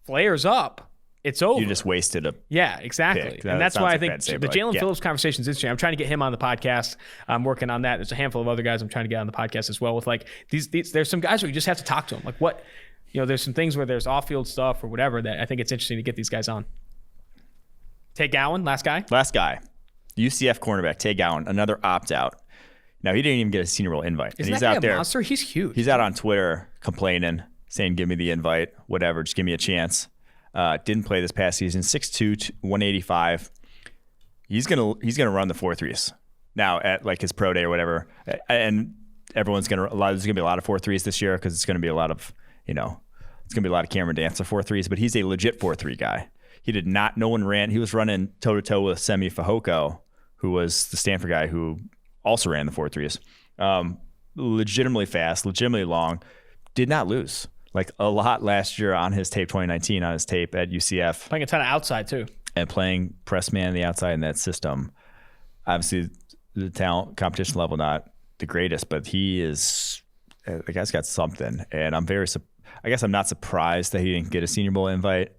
flares up, it's over. You just wasted a Yeah, exactly. pick. And That that's sounds why I like think bad say, the but Jalen yeah. Phillips conversation is interesting. I'm trying to get him on the podcast. I'm working on that. There's a handful of other guys I'm trying to get on the podcast as well with like these there's some guys where you just have to talk to them. Like what, there's some things where there's off-field stuff or whatever that I think it's interesting to get these guys on. Tay Gowan, last guy. UCF cornerback, Tay Gowan, another opt-out. Now, he didn't even get a Senior Bowl invite. Isn't and he's that guy out there. a monster? He's huge. He's out on Twitter complaining, saying, give me the invite, whatever, just give me a chance. Didn't play this past season, 6'2", 185. He's gonna run the 4.3s now at like his pro day or whatever. And there's gonna be a lot of 4.3s this year because it's gonna be a lot of, it's gonna be a lot of Cameron Dancer 4.3s, but he's a legit 4.3 guy. No one ran. He was running toe-to-toe with Semi Fehoko, who was the Stanford guy who also ran the 4.3s. Legitimately fast, legitimately long, did not lose. Like a lot last year on his tape, 2019 on his tape at UCF. playing a ton of outside too. And playing press man on the outside in that system. Obviously, the talent competition level not the greatest, but the guy's got something. And I'm not surprised that he didn't get a Senior Bowl invite.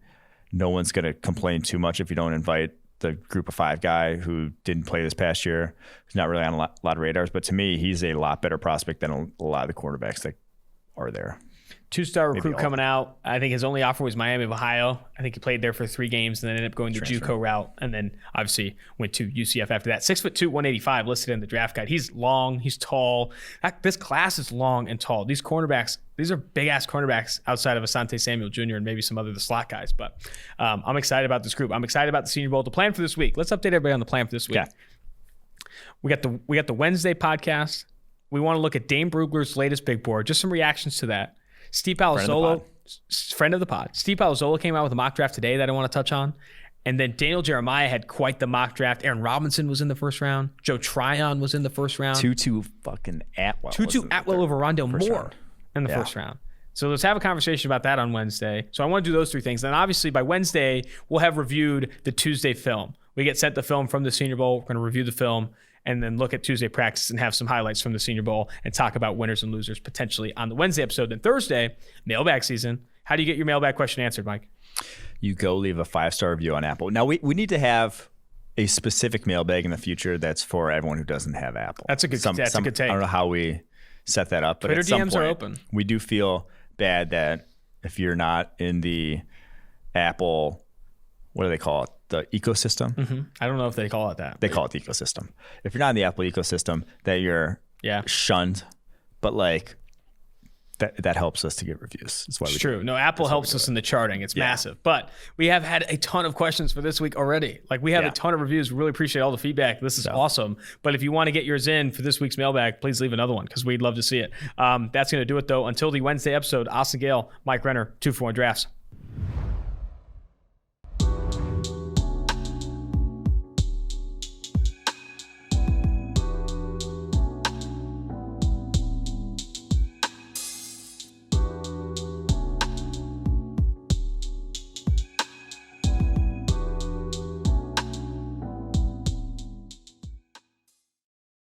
No one's going to complain too much if you don't invite the group of 5 guy who didn't play this past year. He's not really on a lot of radars, but to me, he's a lot better prospect than a lot of the quarterbacks that are there. 2-star recruit coming out. I think his only offer was Miami of Ohio. I think he played there for 3 games and then ended up going the JUCO route, and then obviously went to UCF after that. 6'2", 185 listed in the draft guide. He's long, he's tall. This class is long and tall. These cornerbacks, these are big ass cornerbacks outside of Asante Samuel Jr. and maybe some other of the slot guys. But I'm excited about this group. I'm excited about the Senior Bowl. The plan for this week. Let's update everybody on the plan for this week. Yeah. We got the Wednesday podcast. We want to look at Dane Brugler's latest big board. Just some reactions to that. Steve Palazzolo, friend of the pod. Steve Palazzolo came out with a mock draft today that I want to touch on. And then Daniel Jeremiah had quite the mock draft. Aaron Robinson was in the first round. Joe Tryon was in the first round. Tutu fucking Atwell. Tutu Atwell over Rondale Moore round. in the first round. So let's have a conversation about that on Wednesday. So I want to do those 3 things. Then obviously by Wednesday, we'll have reviewed the Tuesday film. We get sent the film from the Senior Bowl. We're going to review the film and then look at Tuesday practice and have some highlights from the Senior Bowl and talk about winners and losers potentially on the Wednesday episode. Then Thursday, mailbag season. How do you get your mailbag question answered, Mike? You go leave a 5-star review on Apple. Now, we need to have a specific mailbag in the future that's for everyone who doesn't have Apple. That's a good take. I don't know how we set that up, but Twitter at some DMs point, are open. We do feel bad that if you're not in the Apple, what do they call it? The ecosystem? Mm-hmm. I don't know if they call it that. They call it the ecosystem. If you're not in the Apple ecosystem, that you're shunned, but like that helps us to get reviews. That's why it's true. No, Apple helps us in the charting. It's massive. But we have had a ton of questions for this week already. Like we have a ton of reviews. We really appreciate all the feedback. This is awesome. But if you want to get yours in for this week's mailbag, please leave another one because we'd love to see it. That's going to do it though. Until the Wednesday episode, Austin Gayle, Mike Renner, 2-for-1 Drafts.